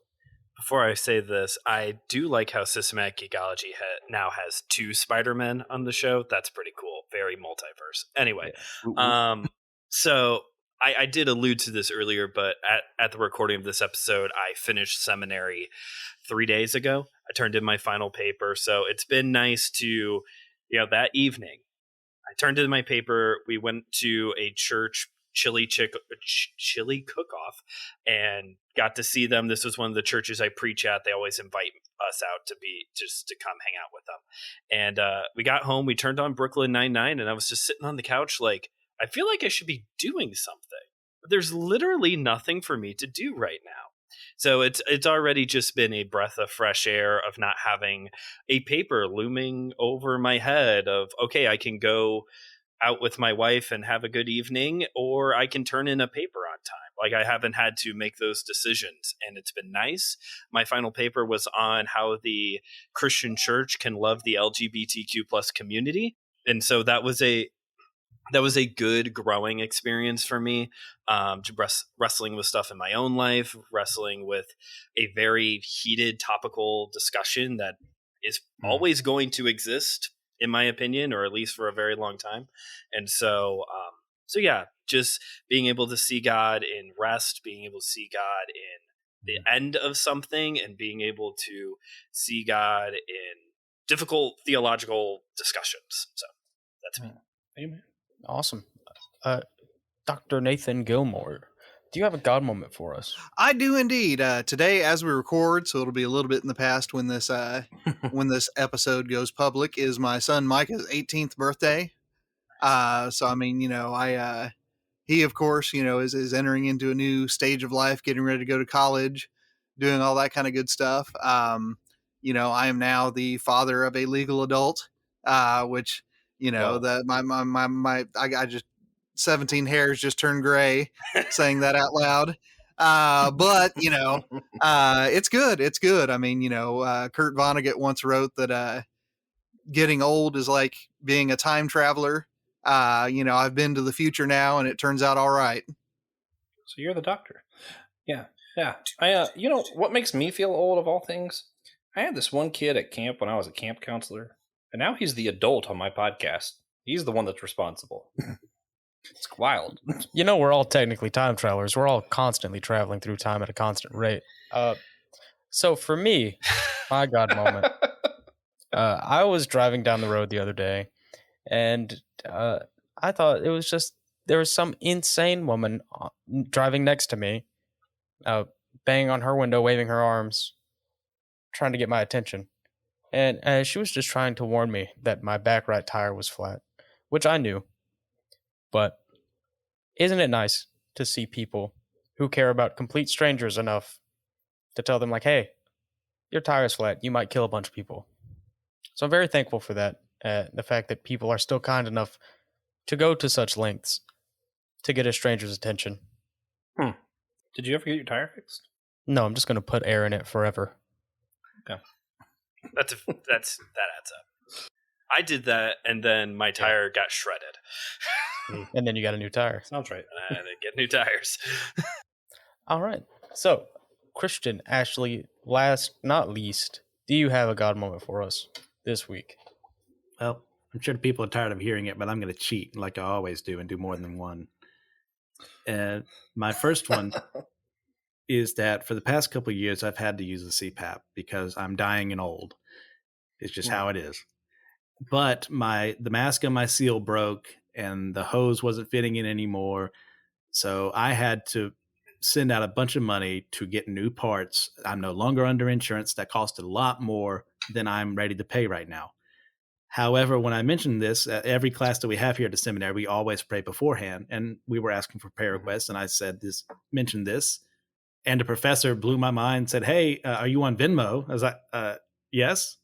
Before I say this, I do like how Systematic Geekology now has 2 Spider-Men on the show. That's pretty cool. Very multiverse. Anyway, so I did allude to this earlier, but at the recording of this episode, I finished seminary 3 days ago. I turned in my final paper. So it's been nice to, that evening, I turned in my paper. We went to a church chili cook-off and got to see them. This was one of the churches I preach at. They always invite us out to come hang out with them. And we got home, we turned on Brooklyn Nine-Nine, and I was just sitting on the couch I feel like I should be doing something. But there's literally nothing for me to do right now. So it's already just been a breath of fresh air of not having a paper looming over my head of, okay, I can go out with my wife and have a good evening, or I can turn in a paper on time. I haven't had to make those decisions, and it's been nice. My final paper was on how the Christian church can love the LGBTQ plus community. And so that was a good growing experience for me, wrestling with stuff in my own life, wrestling with a very heated topical discussion that is always going to exist, in my opinion, or at least for a very long time. And so yeah, just being able to see God in rest, being able to see God in the end of something, and being able to see God in difficult theological discussions. So that's me. Amen. Awesome. Dr. Nathan Gilmore, do you have a God moment for us? I do indeed. Today, as we record, so it'll be a little bit in the past when this when this episode goes public, is my son Micah's 18th birthday. So I mean, he of course, is entering into a new stage of life, getting ready to go to college, doing all that kind of good stuff. I am now the father of a legal adult, which that I just 17 hairs just turned gray saying that out loud. But it's good. It's good. I mean, Kurt Vonnegut once wrote that getting old is like being a time traveler. I've been to the future now, and it turns out all right. So you're the doctor. Yeah. I what makes me feel old of all things? I had this one kid at camp when I was a camp counselor, and now he's the adult on my podcast. He's the one that's responsible. It's wild. You know, we're all technically time travelers. We're all constantly traveling through time at a constant rate. So for me, my God moment, I was driving down the road the other day, and I thought it was just, there was some insane woman driving next to me, banging on her window, waving her arms, trying to get my attention. And she was just trying to warn me that my back right tire was flat, which I knew. But isn't it nice to see people who care about complete strangers enough to tell them, like, hey, your tire's flat, you might kill a bunch of people. So I'm very thankful for that. The fact that people are still kind enough to go to such lengths to get a stranger's attention. Did you ever get your tire fixed? No, I'm just going to put air in it forever. Okay. That adds up. I did that, and then my tire got shredded. And then you got a new tire. Sounds right. And I had to get new tires. All right. So, Christian, Ashley, last not least, do you have a God moment for us this week? Well, I'm sure people are tired of hearing it, but I'm going to cheat like I always do and do more than one. And my first one is that for the past couple of years, I've had to use a CPAP because I'm dying and old. It's just how it is. But the mask on my seal broke and the hose wasn't fitting in anymore. So I had to send out a bunch of money to get new parts. I'm no longer under insurance. That costed a lot more than I'm ready to pay right now. However, when I mentioned this, at every class that we have here at the seminary, we always pray beforehand. And we were asking for prayer requests. And I said, mentioned this. And the professor blew my mind and said, hey, are you on Venmo? I was like, yes.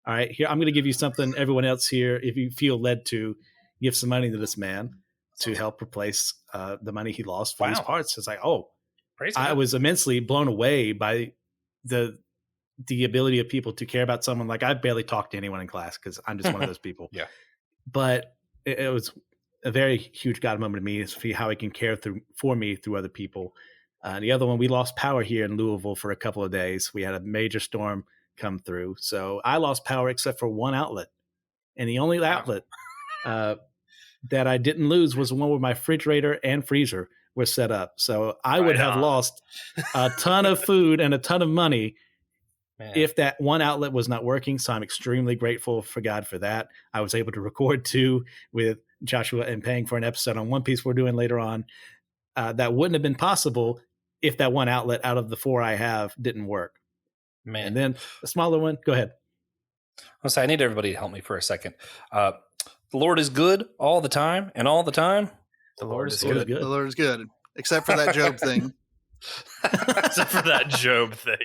All right, here, I'm going to give you something. Everyone else here, if you feel led to, give some money to this man to help replace the money he lost for these parts. It's like, I was immensely blown away by the ability of people to care about someone. Like, I barely talk to anyone in class because I'm just one of those people. Yeah. But it was a very huge God moment to me to see how he can care for me through other people. The other one, we lost power here in Louisville for a couple of days. We had a major storm come through. So I lost power except for one outlet. And the only outlet that I didn't lose was the one where my refrigerator and freezer were set up. So I would have lost a ton of food and a ton of money if that one outlet was not working. So I'm extremely grateful for God for that. I was able to record 2 with Joshua and paying for an episode on One Piece we're doing later on. That wouldn't have been possible if that one outlet out of the 4 I have didn't work. Man. And then a smaller one. Go ahead. I'll say I need everybody to help me for a second. The Lord is good all the time, and all the time, The Lord is good. The Lord is good, except for that Job thing. Except for that Job thing.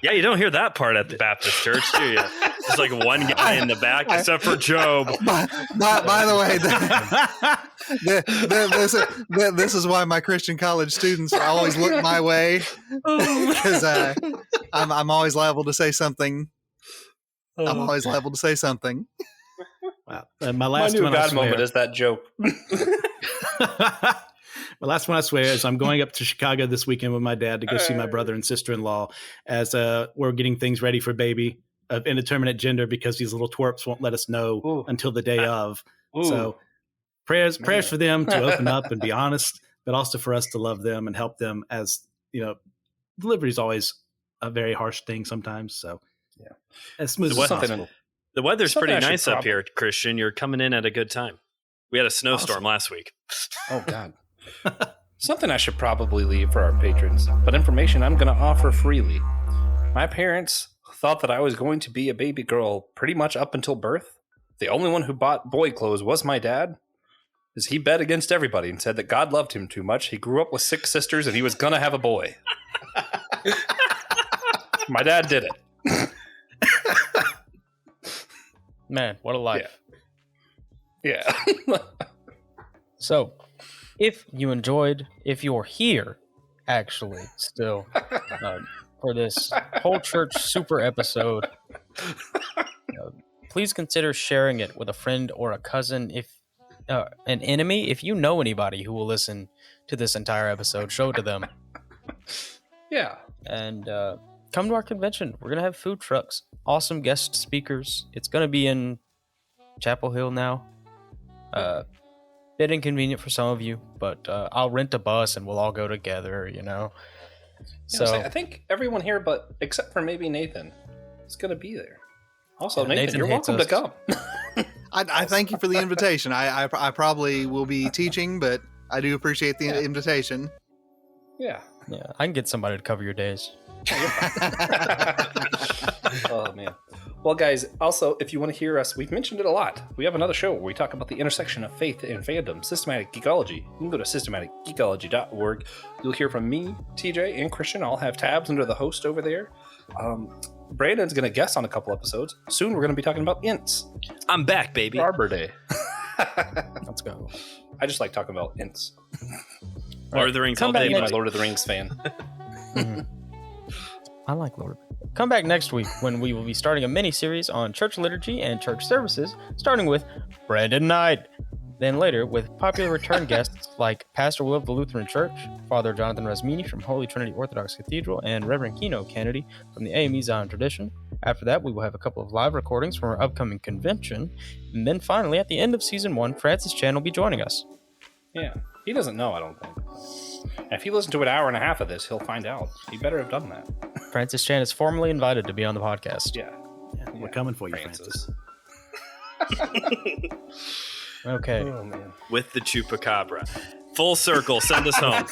Yeah, you don't hear that part at the Baptist church, do you? There's like one guy in the back, except for Job. By the way, this is why my Christian college students always look my way, because I'm always liable to say something. I'm always liable to say something. Wow. And my last my new one, God moment is that joke. My last one, I swear, is I'm going up to Chicago this weekend with my dad to go see my brother and sister-in-law as we're getting things ready for baby of indeterminate gender because these little twerps won't let us know until the day of. So prayers for them to open up and be honest, but also for us to love them and help them, as you know, delivery is always a very harsh thing sometimes. So as smooth as possible. The weather's Something pretty I should nice up here, Christian. You're coming in at a good time. We had a snowstorm last week. Oh, God. Something I should probably leave for our patrons, but information I'm going to offer freely. My parents thought that I was going to be a baby girl pretty much up until birth. The only one who bought boy clothes was my dad, as he bet against everybody and said that God loved him too much. He grew up with 6 sisters and he was going to have a boy. My dad did it. Man, what a life. Yeah. So, if you're here, actually, still, for this whole church super episode, please consider sharing it with a friend or a cousin. If an enemy, if you know anybody who will listen to this entire episode, show it to them. Yeah. And come to our convention. We're going to have food trucks, awesome guest speakers. It's going to be in Chapel Hill now. bit inconvenient for some of you, but I'll rent a bus and we'll all go together, So I think everyone here, but except for maybe Nathan, is going to be there. Also, Yeah, Nathan, Nathan you're hates welcome to us. come. I thank you for the invitation. I probably will be teaching, but I do appreciate the invitation. Yeah. yeah, I can get somebody to cover your days. Oh man. Well, guys, also, if you want to hear us, we've mentioned it a lot. We have another show where we talk about the intersection of faith and fandom, systematic geekology. You can go to systematicgeekology.org. You'll hear from me, TJ, and Christian. I'll have tabs under the host over there. Brandon's going to guest on a couple episodes. Soon we're going to be talking about ints. I'm back, baby. Arbor Day. Let's go. I just like talking about ints. Lord of the Rings all Come back day, I'm a next- buddy. Lord of the Rings fan. Mhm. I like Lord. Come back next week when we will be starting a mini-series on church liturgy and church services, starting with Brandon Knight. Then later with popular return guests like Pastor Will of the Lutheran Church, Father Jonathan Rasmini from Holy Trinity Orthodox Cathedral, and Reverend Keno Kennedy from the AME Zion Tradition. After that, we will have a couple of live recordings from our upcoming convention. And then finally, at the end of Season 1, Francis Chan will be joining us. Yeah. He doesn't know, I don't think. And if he listened to an hour and a half of this, he'll find out. He better have done that. Francis Chan is formally invited to be on the podcast. Yeah. We're coming for you, Francis. Okay. Oh, man. With the chupacabra. Full circle, send us home.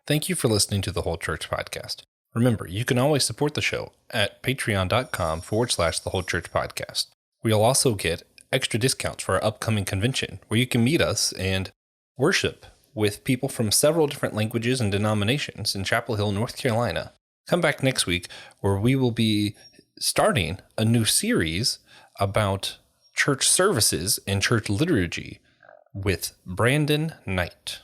Thank you for listening to the Whole Church Podcast. Remember, you can always support the show at patreon.com/the Whole Church Podcast. We'll also get extra discounts for our upcoming convention, where you can meet us and worship with people from several different languages and denominations in Chapel Hill, North Carolina. Come back next week, where we will be starting a new series about church services and church liturgy with Brandon Knight.